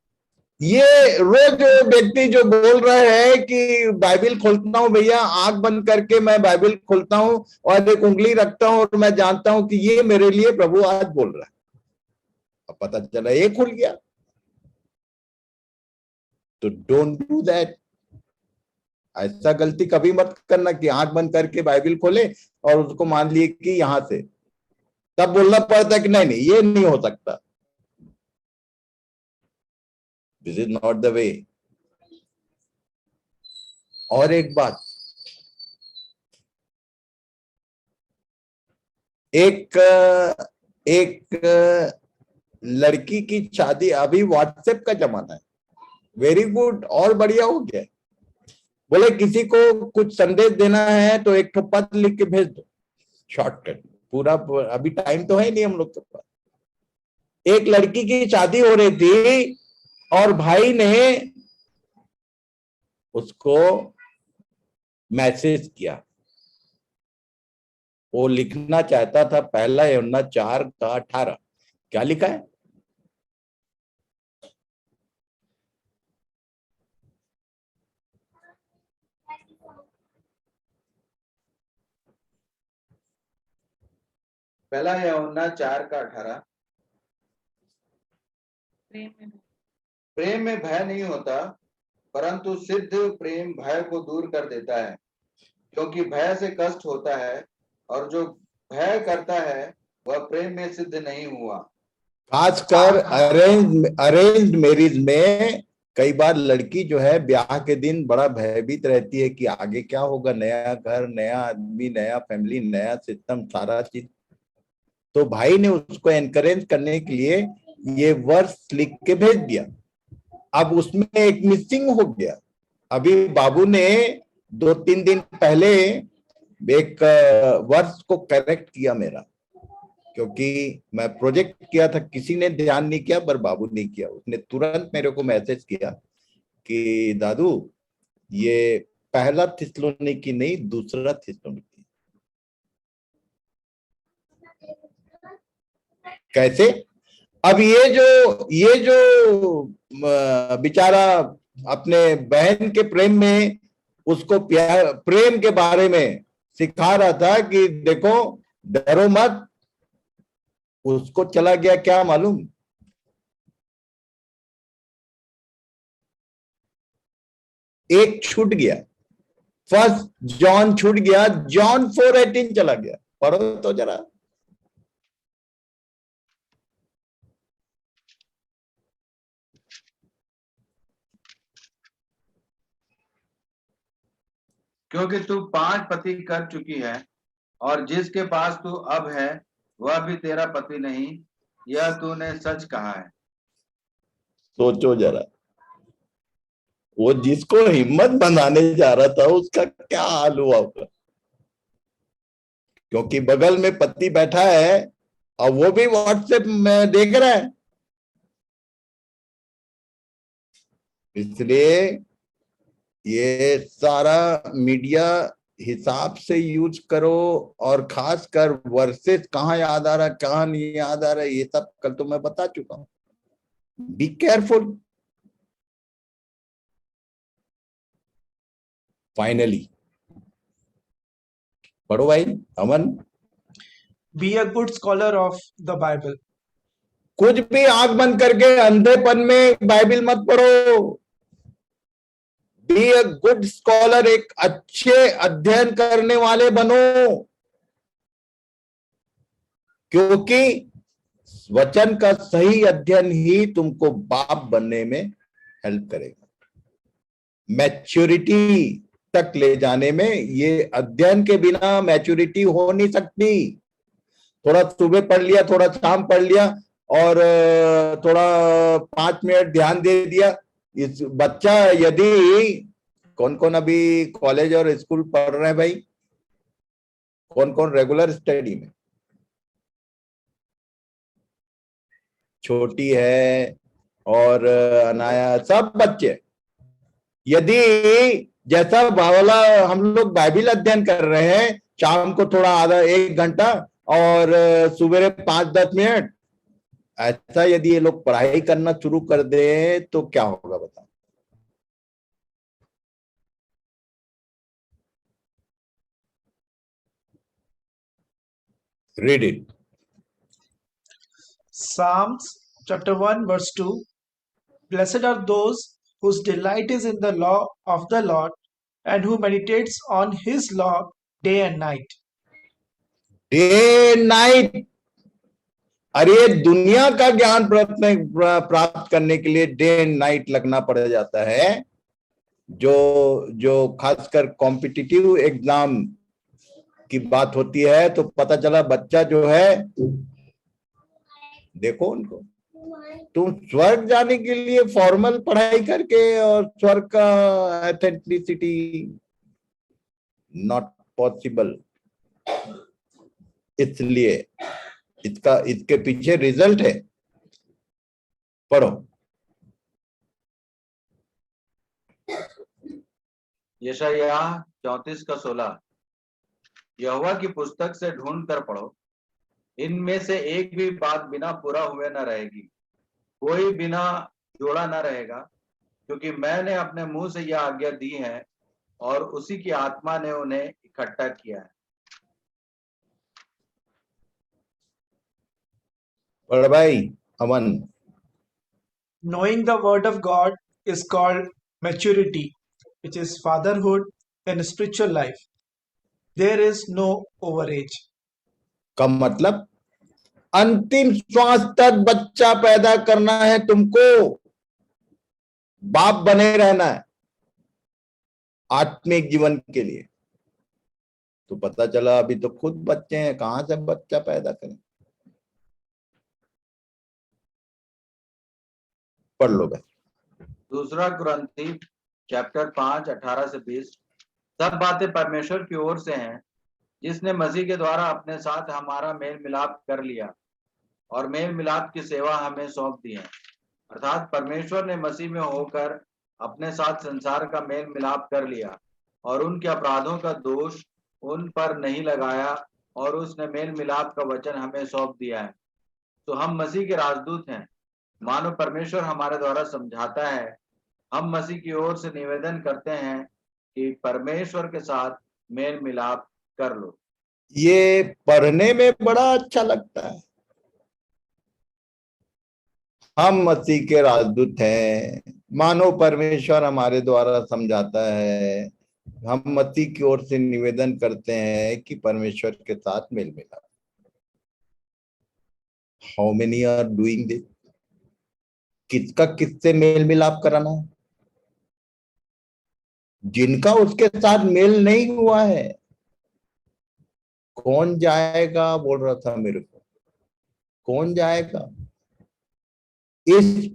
ये रोज व्यक्ति जो बोल रहे हैं कि बाइबल खोलता हूं भैया, आंख बंद करके मैं बाइबल खोलता हूं और एक उंगली रखता हूं और मैं जानता हूं कि ये मेरे लिए प्रभु आज बोल रहा है, अब पता चला ये खुल गया। तो डोंट डू दैट। ऐसा गलती कभी मत करना कि आंख बंद करके बाइबल खोले और उसको मान लिए कि यहां से, तब बोलना पड़ता है कि नहीं नहीं ये नहीं हो सकता। This is not the way. और एक बात, एक लड़की की शादी, अभी व्हाट्सएप का जमाना है, वेरी गुड, और बढ़िया हो गया। बोले किसी को कुछ संदेश देना है तो एक ठो पत्र लिख के भेज दो, शॉर्टकट पूरा। अभी टाइम तो है नहीं हम लोग के पास। एक लड़की की शादी हो रही थी और भाई ने उसको मैसेज किया। वो लिखना चाहता था पहला यूहन्ना 4:18। क्या लिखा है? पहला यूहन्ना 4:18। प्रेम में भय नहीं होता, परंतु सिद्ध प्रेम भय को दूर कर देता है, क्योंकि भय से कष्ट होता है, और जो भय करता है वह प्रेम में सिद्ध नहीं हुआ। खासकर अरेंज्ड मैरिज में कई बार लड़की जो है ब्याह के दिन बड़ा भयभीत रहती है कि आगे क्या होगा, नया घर, नया आदमी, नया फैमिली, नया सिस्टम, सारा चीज। तो भाई ने उसको एनकरेज करने के लिए ये वर्ष लिख के भेज दिया। अब उसमें एक मिसिंग हो गया। अभी बाबू ने 2-3 दिन पहले एक वर्ष को करेक्ट किया मेरा, क्योंकि मैं प्रोजेक्ट किया था, किसी ने ध्यान नहीं किया, पर बाबू ने किया। उसने तुरंत मेरे को मैसेज किया कि दादू ये पहला थिस्सलुनीकी नहीं, दूसरा थिस्सलुनीकी। कैसे? अब ये जो बेचारा अपने बहन के प्रेम में उसको प्रेम के बारे में सिखा रहा था कि देखो डरो मत, उसको चला गया क्या मालूम, एक छूट गया, फर्स्ट जॉन छूट गया, जॉन 4:18 चला गया। पढ़ो तो जरा। क्योंकि तू 5 पति कर चुकी है, और जिसके पास तू अब है वह भी तेरा पति नहीं, यह तूने सच कहा है। सोचो जरा, वो जिसको हिम्मत बनाने जा रहा था उसका क्या हाल हुआ होगा। क्योंकि बगल में पति बैठा है और वो भी व्हाट्सएप में देख रहा है। इसलिए ये सारा मीडिया हिसाब से यूज करो, और खासकर वर्सेस कहाँ याद आ रहा है कहाँ नहीं याद आ रहा है, ये सब कल तो मैं बता चुका हूं। Be careful. फाइनली पढ़ो भाई अमन। Be a good scholar of the Bible. कुछ भी आंख बंद करके अंधेपन में बाइबल मत पढ़ो। बी अ गुड स्कॉलर, एक अच्छे अध्ययन करने वाले बनो, क्योंकि वचन का सही अध्ययन ही तुमको बाप बनने में हेल्प करेगा। मैच्योरिटी तक ले जाने में ये अध्ययन के बिना मैच्योरिटी हो नहीं सकती। थोड़ा सुबह पढ़ लिया, थोड़ा शाम पढ़ लिया, और थोड़ा 5 मिनट ध्यान दे दिया। इस बच्चा यदि कौन कौन अभी कॉलेज और स्कूल पढ़ रहे हैं भाई? कौन कौन रेगुलर स्टडी में? छोटी है और अनाया, सब बच्चे। यदि जैसा बावला हम लोग बाइबल अध्ययन कर रहे हैं, शाम को थोड़ा आधा 1 घंटा और सुबह 5-10 मिनट, ऐसा यदि ये लोग पढ़ाई करना शुरू कर दे तो क्या होगा बताओ? Read it. Psalms chapter 1 verse 2. Blessed are those whose delight is in the law of the Lord, and who meditates on his law day and night. Day night. अरे दुनिया का ज्ञान प्राप्त करने के लिए डे एंड नाइट लगना पड़ जाता है। जो खासकर कॉम्पिटिटिव एग्जाम की बात होती है तो पता चला बच्चा जो है, देखो उनको, तुम स्वर्ग जाने के लिए फॉर्मल पढ़ाई करके और स्वर्ग का एथेंटिसिटी नॉट पॉसिबल। इसलिए इसके पीछे रिजल्ट है। पढ़ो। यशायाह 34:16। यहोवा की पुस्तक से ढूंढ कर पढ़ो, इनमें से एक भी बात बिना पूरा हुए न रहेगी, कोई बिना जोड़ा न रहेगा, क्योंकि मैंने अपने मुंह से यह आज्ञा दी है और उसी की आत्मा ने उन्हें इकट्ठा किया है। पढ़ भाई अमन। Knowing the word of God is called maturity, which is fatherhood in spiritual life. There is no overage. का मतलब अंतिम श्वास तक बच्चा पैदा करना है तुमको, बाप बने रहना है आत्मिक जीवन के लिए। तो पता चला अभी तो खुद बच्चे हैं, कहां से बच्चा पैदा करें? पढ़ लो भाई। दूसरा कुरिन्थी चैप्टर 5 18 से 20। सब बातें परमेश्वर की ओर से हैं, जिसने मसीह के द्वारा अपने साथ हमारा मेल मिलाप कर लिया और मेल मिलाप की सेवा हमें सौंप दी है। अर्थात परमेश्वर ने मसीह में होकर अपने साथ संसार का मेल मिलाप कर लिया और उनके अपराधों का दोष उन पर नहीं लगाया, और उसने मेल मिलाप का वचन हमें सौंप दिया है। तो हम मसीह के राजदूत हैं, मानो परमेश्वर हमारे द्वारा समझाता है। हम मसीह की ओर से निवेदन करते हैं कि परमेश्वर के साथ मेल मिलाप कर लो। ये पढ़ने में बड़ा अच्छा लगता है। हम मसीह के राजदूत हैं, मानो परमेश्वर हमारे द्वारा समझाता है। हम मसीह की ओर से निवेदन करते हैं कि परमेश्वर के साथ मेल मिलाप। How many are doing this? किसका किससे मेल मिलाप कराना है? जिनका उसके साथ मेल नहीं हुआ है, कौन जाएगा बोल रहा था मेरे को, कौन जाएगा? इस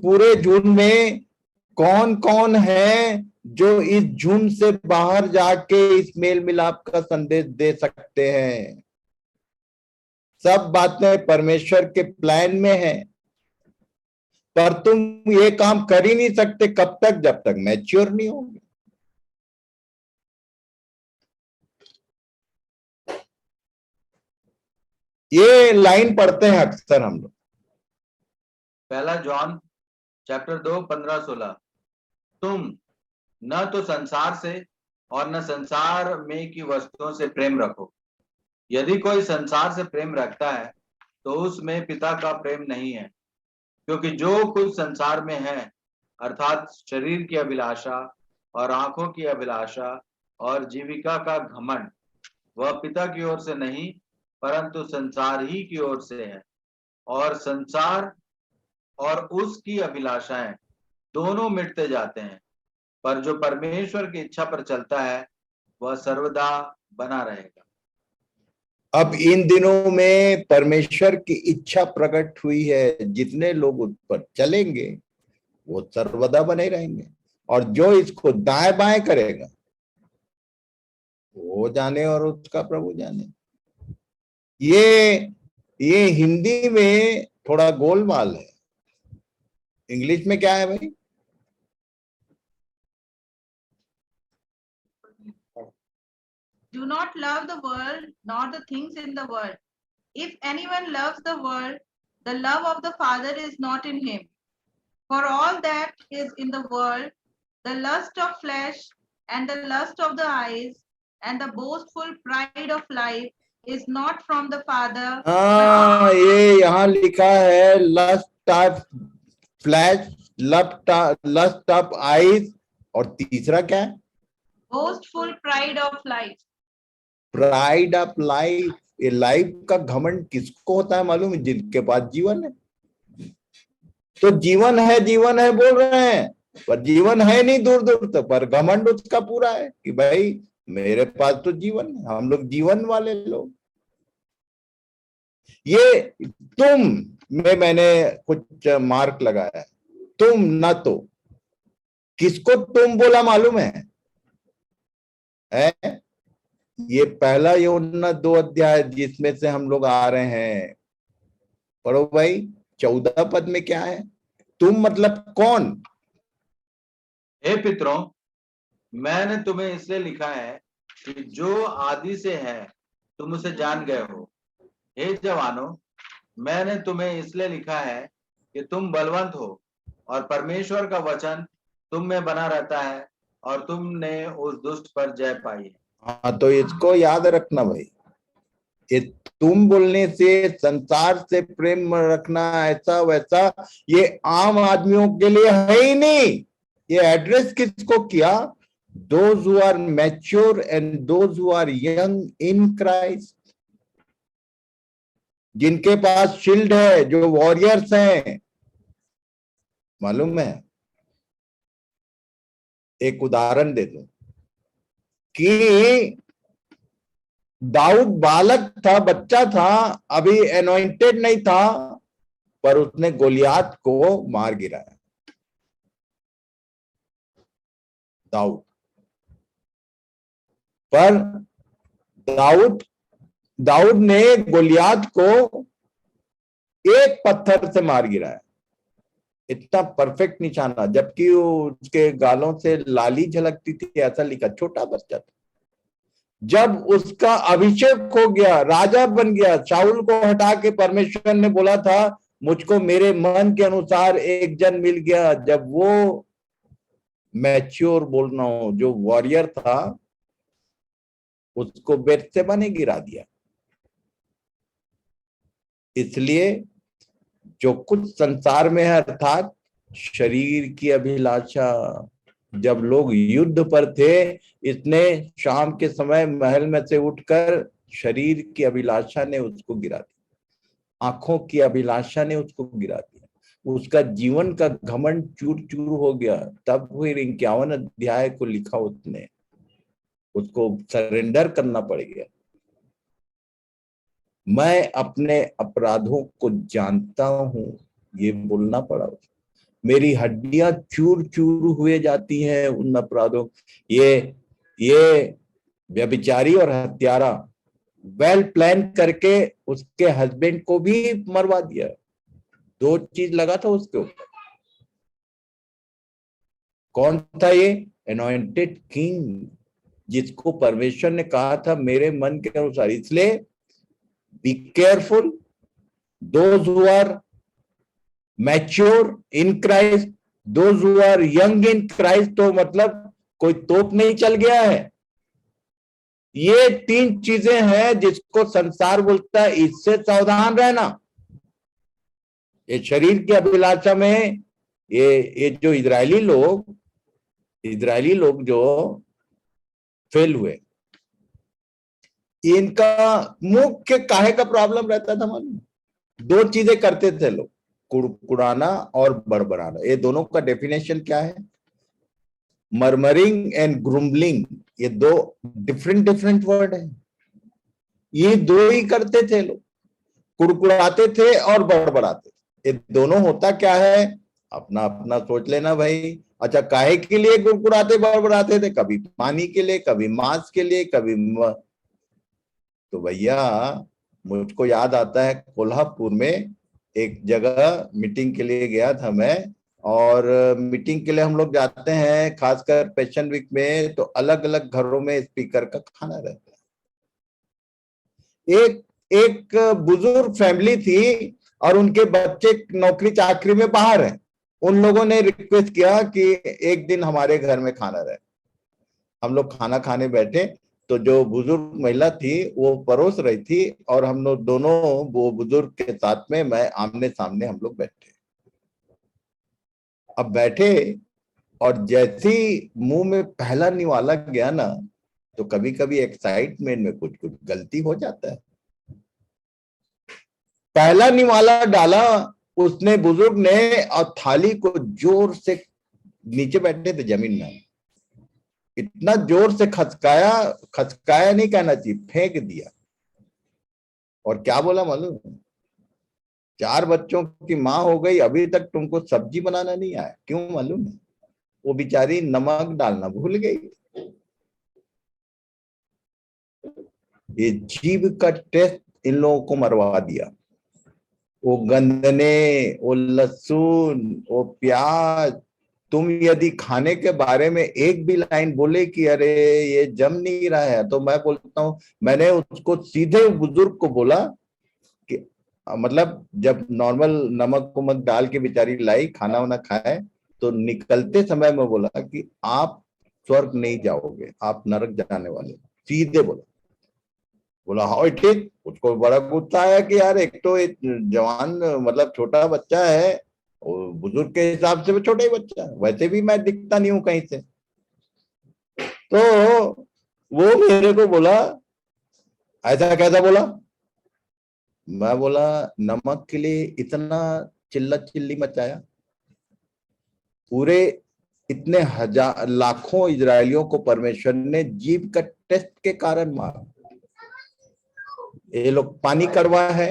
पूरे जून में कौन कौन है जो इस झुंड से बाहर जाके इस मेल मिलाप का संदेश दे सकते हैं। सब बातें परमेश्वर के प्लान में है, पर तुम ये काम कर ही नहीं सकते कब तक, जब तक मैच्योर नहीं होगे। ये लाइन पढ़ते हैं अक्सर हम लोग। पहला जॉन चैप्टर 2 15-16। तुम न तो संसार से और न संसार में की वस्तुओं से प्रेम रखो। यदि कोई संसार से प्रेम रखता है तो उसमें पिता का प्रेम नहीं है, क्योंकि जो कुछ संसार में है, अर्थात शरीर की अभिलाषा और आंखों की अभिलाषा और जीविका का घमंड, वह पिता की ओर से नहीं परंतु संसार ही की ओर से है। और संसार और उसकी अभिलाषाएं दोनों मिटते जाते हैं, पर जो परमेश्वर की इच्छा पर चलता है वह सर्वदा बना रहेगा। अब इन दिनों में परमेश्वर की इच्छा प्रकट हुई है, जितने लोग उस पर चलेंगे वो सर्वदा बने रहेंगे, और जो इसको दाएं बाएं करेगा वो जाने और उसका प्रभु जाने। ये हिंदी में थोड़ा गोलमाल है, इंग्लिश में क्या है भाई? Do not love the world, nor the things in the world. If anyone loves the world, the love of the Father is not in him. For all that is in the world, the lust of flesh and the lust of the eyes and the boastful pride of life is not from the Father. हाँ, ये यहाँ लिखा है lust of flesh, lust of eyes, और तीसरा क्या है? Boastful pride of life. Pride of life. ये लाइफ का घमंड किसको होता है मालूम है? जिनके पास जीवन है। तो जीवन है बोल रहे हैं, पर जीवन है नहीं दूर दूर तक, पर घमंड उसका पूरा है कि भाई मेरे पास तो जीवन है। हम लोग जीवन वाले लोग। ये तुम में मैंने कुछ मार्क लगाया है, तुम ना तो। किसको तुम बोला मालूम है? ये पहला यूहन्ना 2 अध्याय जिसमें से हम लोग आ रहे हैं, पढ़ो भाई। 14 पद में क्या है? तुम मतलब कौन? हे पितरों, मैंने तुम्हें इसलिए लिखा है कि जो आदि से है तुम उसे जान गए हो। हे जवानों, मैंने तुम्हें इसलिए लिखा है कि तुम बलवंत हो और परमेश्वर का वचन तुम में बना रहता है और तुमने उस दुष्ट पर जय पाई है। हाँ, तो इसको याद रखना भाई। ये तुम बोलने से, संसार से प्रेम रखना, ऐसा वैसा, ये आम आदमियों के लिए है ही नहीं। ये एड्रेस किसको किया? those who are mature and those who are young in Christ, जिनके पास शील्ड है, जो वॉरियर्स हैं। मालूम है, एक उदाहरण दे दूं कि दाऊद बालक था, बच्चा था, अभी एनॉइंटेड नहीं था, पर उसने गोलियात को मार गिराया। दाऊद, पर दाऊद ने गोलियात को एक पत्थर से मार गिराया। इतना परफेक्ट निशाना, जबकि उसके गालों से लाली झलकती थी, ऐसा लिखा। छोटा बच्चा था। जब उसका अभिषेक हो गया, राजा बन गया, शाऊल को हटा के परमेश्वर ने बोला था मुझको मेरे मन के अनुसार एक जन मिल गया। जब वो मैच्योर बोलना हो, जो वॉरियर था, उसको बेत्शेबा ने गिरा दिया। इसलिए जो कुछ संसार में है, अर्थात शरीर की अभिलाषा, जब लोग युद्ध पर थे, इसने शाम के समय महल में से उठकर शरीर की अभिलाषा ने उसको गिरा दिया, आंखों की अभिलाषा ने उसको गिरा दिया, उसका जीवन का घमंड चूर चूर हो गया। तब फिर 51 अध्याय को लिखा, उसने उसको सरेंडर करना पड़ गया। मैं अपने अपराधों को जानता हूं, ये बोलना पड़ा। मेरी हड्डियां चूर चूर हुए जाती हैं उन अपराधों। ये व्यभिचारी और हत्यारा वेल प्लान करके उसके हस्बैंड को भी मरवा दिया। 2 चीज लगा था उसके ऊपर। कौन था ये? एनॉइंटेड किंग, जिसको परमेश्वर ने कहा था मेरे मन के अनुसार। इसलिए be careful those who are mature in Christ, those who are young in Christ. तो मतलब कोई तोप नहीं चल गया है। ये 3 चीजें हैं जिसको संसार बोलता है इससे सावधान रहना। ये शरीर की अभिलाषा में ये जो इजरायली लोग जो फेल हुए, इनका मुख्य काहे का प्रॉब्लम रहता था मालूम? 2 चीजें करते थे लोग, कुड़कुड़ाना और बड़बड़ाना। ये दोनों का डेफिनेशन क्या है? मर्मरिंग एंड ग्रुम्बलिंग, ये 2 डिफरेंट वर्ड है। ये 2 ही करते थे लोग, कुड़कुड़ाते थे और बड़बड़ाते थे। ये दोनों होता क्या है? अपना अपना सोच लेना भाई। अच्छा, काहे के लिए कुड़कुड़ाते बड़बड़ाते थे? कभी पानी के लिए, कभी मांस के लिए, कभी तो भैया मुझको याद आता है कोल्हापुर में एक जगह मीटिंग के लिए गया था मैं। और मीटिंग के लिए हम लोग जाते हैं खासकर पैशन वीक में, तो अलग अलग घरों में स्पीकर का खाना रहता है। एक बुजुर्ग फैमिली थी और उनके बच्चे नौकरी चाकरी में बाहर हैं। उन लोगों ने रिक्वेस्ट किया कि एक दिन हमारे घर में खाना रहे। हम लोग खाना खाने बैठे तो जो बुजुर्ग महिला थी वो परोस रही थी और हम लोग दोनों वो बुजुर्ग के साथ में मैं आमने सामने हम लोग बैठे। अब बैठे और जैसी मुंह में पहला निवाला गया ना, तो कभी कभी एक्साइटमेंट में कुछ कुछ गलती हो जाता है। पहला निवाला डाला उसने, बुजुर्ग ने, और थाली को जोर से, नीचे बैठे थे जमीन में, इतना जोर से खचकाया नहीं कहना चाहिए, फेंक दिया। और क्या बोला मालूम? 4 बच्चों की माँ हो गई, अभी तक तुमको सब्जी बनाना नहीं आया। क्यों मालूम है? वो बेचारी नमक डालना भूल गई। ये जीभ का टेस्ट इन लोगों को मरवा दिया। वो गंदने, वो लहसुन, वो प्याज, तुम यदि खाने के बारे में एक भी लाइन बोले कि अरे ये जम नहीं रहा है, तो मैं बोलता हूँ, मैंने उसको सीधे बुजुर्ग को बोला कि मतलब जब नॉर्मल नमक वमक डाल के बेचारी लाई, खाना वाना खाए, तो निकलते समय में बोला कि आप स्वर्ग नहीं जाओगे, आप नरक जाने वाले। सीधे बोला हाँ ठीक। उसको बड़ा गुस्सा आया कि यार एक तो एक जवान मतलब छोटा बच्चा है, और बुजुर्ग के हिसाब से वो छोटा ही बच्चा है, वैसे भी मैं दिखता नहीं हूं कहीं से। तो वो मेरे को बोला, ऐसा कैसा बोला? मैं बोला नमक के लिए इतना चिल्ला चिल्ली मचाया? पूरे इतने हजार लाखों इजरायलियों को परमेश्वर ने जीभ का टेस्ट के कारण मारा। ये लोग पानी कड़वा है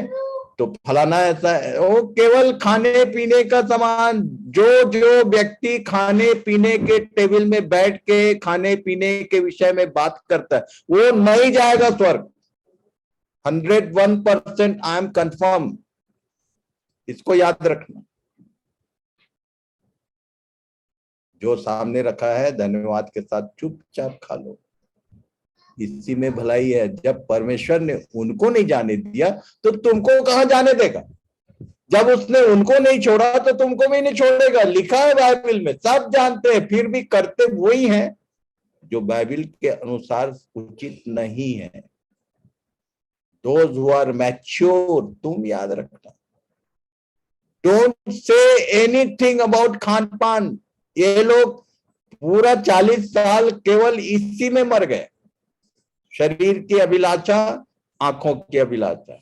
तो फलाना ऐसा है। वो केवल खाने पीने का सामान, जो व्यक्ति खाने पीने के टेबल में बैठ के खाने पीने के विषय में बात करता है वो नहीं जाएगा स्वर्ग। 101% आई एम कंफर्म। इसको याद रखना। जो सामने रखा है धन्यवाद के साथ चुपचाप खा लो, इसी में भलाई है। जब परमेश्वर ने उनको नहीं जाने दिया तो तुमको कहां जाने देगा? जब उसने उनको नहीं छोड़ा तो तुमको भी नहीं छोड़ेगा। लिखा है बाइबल में, सब जानते हैं, फिर भी करते वही हैं जो बाइबल के अनुसार उचित नहीं है। Those who are mature, तुम याद रखना। Don't say anything about Khan पान। ये लोग पूरा 40 साल केवल इसी में मर गए। शरीर की अभिलाषा, आंखों की अभिलाषा।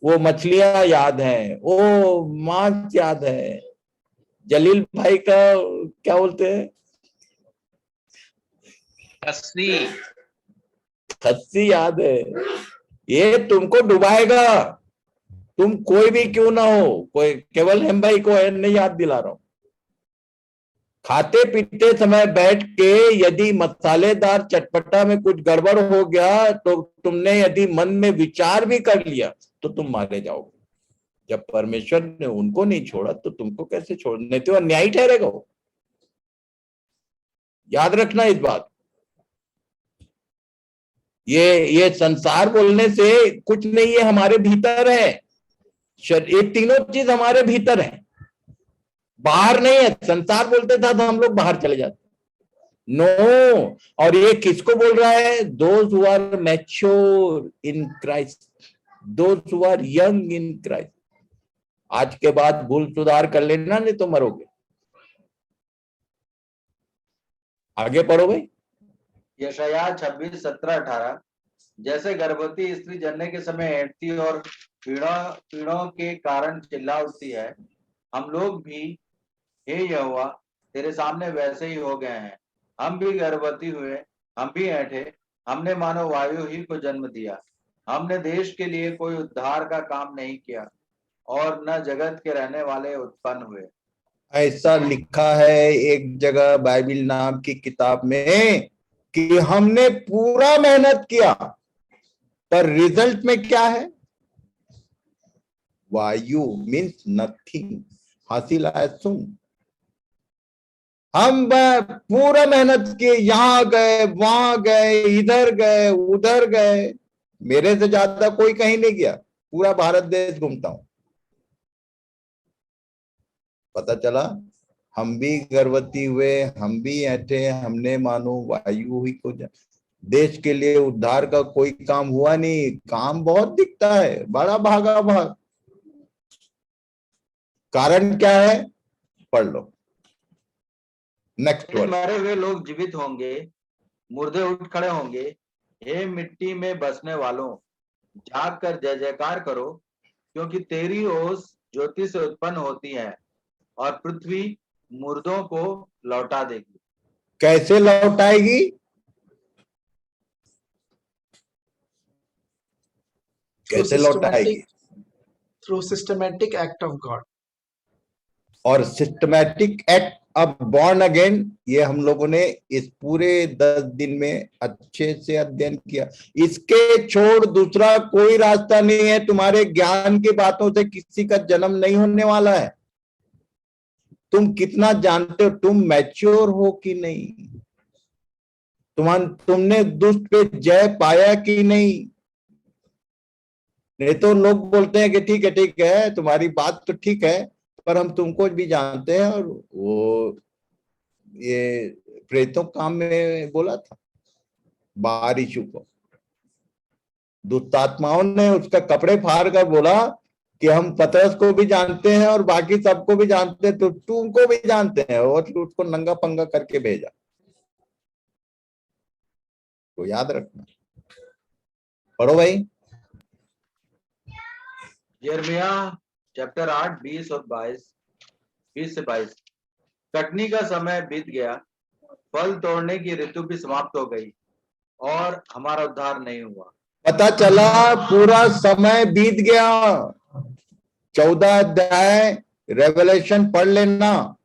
वो मछलियां याद हैं, वो मांस याद है। जलील भाई का क्या बोलते हैं, खस्सी याद है। ये तुमको डुबाएगा, तुम कोई भी क्यों ना हो। कोई केवल हम भाई को नहीं याद दिला रहा हूं। खाते पीते समय बैठ के यदि मसालेदार चटपटा में कुछ गड़बड़ हो गया तो तुमने यदि मन में विचार भी कर लिया तो तुम मारे जाओगे। जब परमेश्वर ने उनको नहीं छोड़ा तो तुमको कैसे छोड़ने, तो अन्यायी ठहरेगा वो। याद रखना इस बात। ये संसार बोलने से कुछ नहीं, ये हमारे भीतर है। ये तीनों चीज हमारे भीतर है, बाहर नहीं है। संसार बोलते था तो हम लोग बाहर चले जाते। नो, और ये किसको बोल रहा है? Those who are mature in Christ, those who are young in Christ. आज के बाद भूल सुधार कर लेना, नहीं तो मरोगे। आगे पढ़ो भाई। यशायाह 26:17-18। जैसे गर्भवती स्त्री जनने के समय ऐंठती और पीड़ों के कारण चिल्ला उठती है, हम लोग भी हे यहोवा तेरे सामने वैसे ही हो गए हैं। हम भी गर्भवती हुए, हम भी ऐंठे, हमने मानो वायु ही को जन्म दिया। हमने देश के लिए कोई उद्धार का काम नहीं किया और न जगत के रहने वाले उत्पन्न हुए। ऐसा लिखा है एक जगह बाइबल नाम की किताब में कि हमने पूरा मेहनत किया, पर रिजल्ट में क्या है? वायु मीन्स नथिंग, हासिल आया सुन। हम पूरा मेहनत किए, यहां गए, वहां गए, इधर गए, उधर गए। मेरे से ज्यादा कोई कहीं नहीं गया, पूरा भारत देश घूमता हूं। पता चला हम भी गर्भवती हुए, हम भी ऐठे, हमने मानो वायु ही को देश के लिए उद्धार का कोई काम हुआ नहीं। काम बहुत दिखता है, बड़ा भागा भाग। कारण क्या है? पढ़ लो नेक्स्ट वर्ड। मरे हुए लोग जीवित होंगे, मुर्दे उठ खड़े होंगे। हे मिट्टी में बसने वालों, जाग कर जय जयकार करो, क्योंकि तेरी ओस ज्योति से उत्पन्न होती है और पृथ्वी मुर्दों को लौटा देगी। कैसे लौटाएगी? कैसे लौटाएगी? through systematic act of God. और systematic act of born again, ये हम लोगों ने इस पूरे 10 दिन में अच्छे से अध्ययन किया। इसके छोड़ दूसरा कोई रास्ता नहीं है। तुम्हारे ज्ञान की बातों से किसी का जन्म नहीं होने वाला है। तुम कितना जानते हो, तुम मैच्योर हो कि नहीं, तुमने दुष्ट पे जय पाया कि नहीं। नहीं तो लोग बोलते हैं कि ठीक है तुम्हारी बात तो ठीक है, पर हम तुमको भी जानते हैं। और वो ये प्रेतों काम में बोला था बार यीशु को, दुष्टात्माओं ने उसका कपड़े फाड़ कर बोला कि हम पतरस को भी जानते हैं और बाकी सबको भी जानते हैं, तो तुमको भी जानते हैं, और उसको नंगा पंगा करके भेजा। तो याद रखना। पढ़ो भाई। यिर्मयाह चैप्टर 8 20 और 20 से 22। कटनी का समय बीत गया, फल तोड़ने की ऋतु भी समाप्त हो गई और हमारा उद्धार नहीं हुआ। पता चला पूरा समय बीत गया। 14 अध्याय रेवलेशन पढ़ लेना।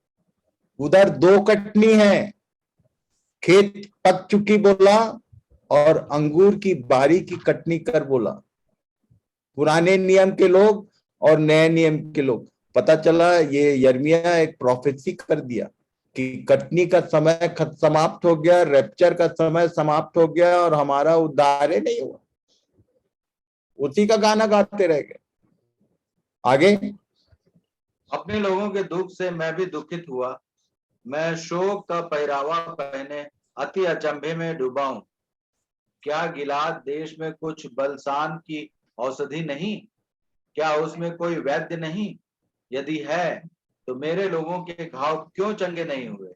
उधर 2 कटनी है, खेत पक चुकी बोला और अंगूर की बारी की कटनी कर बोला। पुराने नियम के लोग और नए नियम के लोग। पता चला ये यिर्मयाह एक प्रोफेसी कर दिया कि कटनी का समय समाप्त हो गया, रैप्चर का समय समाप्त हो गया और हमारा उद्धार ही नहीं हुआ। उसी का गाना गाते रह गए। आगे। अपने लोगों के दुख से मैं भी दुखित हुआ, मैं शोक का पहरावा पहने अति अचंभे में डूबा हूं। क्या गिलाद देश में कुछ बलसान की औषधि नहीं? क्या उसमें कोई वैद्य नहीं? यदि है तो मेरे लोगों के घाव क्यों चंगे नहीं हुए?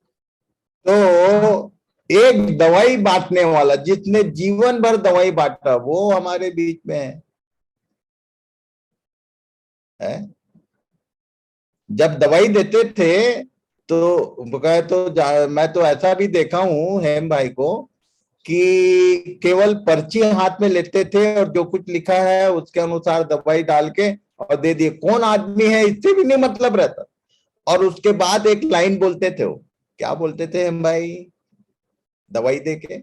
तो एक दवाई बांटने वाला, जिसने जीवन भर दवाई बांटा, वो हमारे बीच में है। जब दवाई देते थे तो मैं तो ऐसा भी देखा हूं हेम भाई को कि केवल पर्ची हाथ में लेते थे और जो कुछ लिखा है उसके अनुसार दवाई डाल के और दे दिए। कौन आदमी है इससे भी नहीं मतलब रहता। और उसके बाद एक लाइन बोलते थे वो क्या बोलते थे हम भाई दवाई दे के?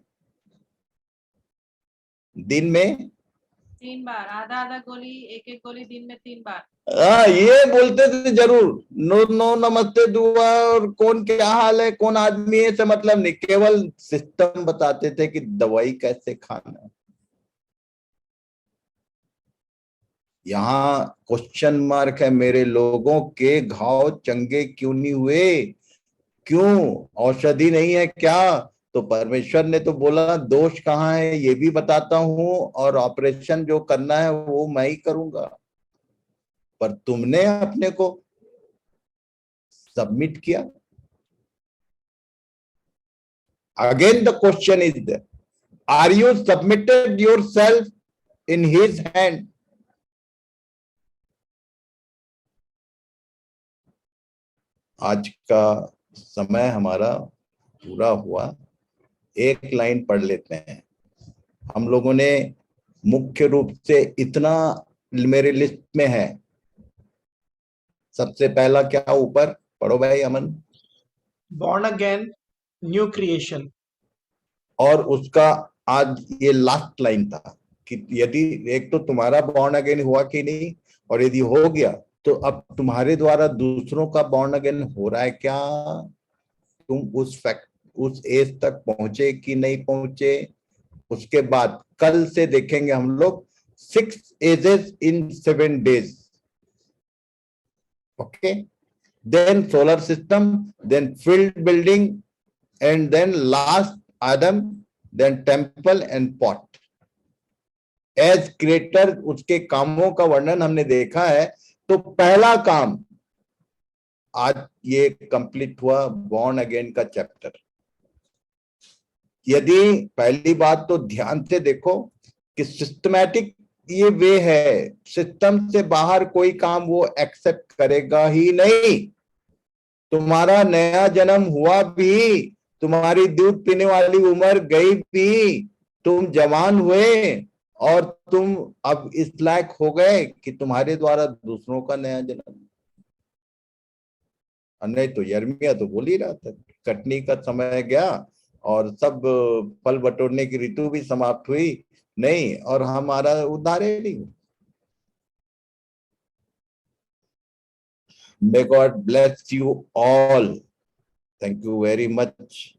दिन में 3 बार, आधा आधा गोली, एक एक गोली दिन में 3 बार। हाँ, ये बोलते थे जरूर। नो नो नमस्ते दुआ और कौन क्या हाल है, कौन आदमी है, से मतलब नहीं, केवल सिस्टम बताते थे कि दवाई कैसे खाना है। यहाँ क्वेश्चन मार्क है, मेरे लोगों के घाव चंगे क्यों नहीं हुए? क्यों? औषधि नहीं है क्या? तो परमेश्वर ने तो बोला दोष कहाँ है ये भी बताता हूं, और ऑपरेशन जो करना है वो मैं ही करूंगा। पर तुमने अपने को सबमिट किया। Again the question is are you submitted yourself in his hand? आज का समय हमारा पूरा हुआ। एक लाइन पढ़ लेते हैं। हम लोगों ने मुख्य रूप से इतना मेरे लिस्ट में है। सबसे पहला क्या ऊपर पढ़ो भाई अमन। born again, new creation. और उसका आज ये लास्ट लाइन था कि यदि एक तो तुम्हारा बॉर्न अगेन हुआ कि नहीं, और यदि हो गया तो अब तुम्हारे द्वारा दूसरों का बॉर्न अगेन हो रहा है क्या? तुम उस एज तक पहुंचे कि नहीं पहुंचे? उसके बाद कल से देखेंगे हम लोग 6 ages in 7 days। Okay, then solar system, then field building, and then last Adam, then temple and pot. As creator उसके कामों का वर्णन हमने देखा है। तो पहला काम आज ये कंप्लीट हुआ, बॉर्न अगेन का चैप्टर। यदि पहली बात तो ध्यान से देखो कि सिस्टमैटिक ये वे है, सिस्टम से बाहर कोई काम वो एक्सेप्ट करेगा ही नहीं। तुम्हारा नया जन्म हुआ भी, तुम्हारी दूध पीने वाली उम्र गई भी, तुम जवान हुए और तुम अब इस लायक हो गए कि तुम्हारे द्वारा दूसरों का नया जन्म। नहीं तो यर्मिया तो बोल ही रहा था कटनी का समय गया और सब फल बटोरने की ऋतु भी समाप्त हुई नहीं, और हमारा उद्धार ही नहीं। May God bless you all. Thank you very much.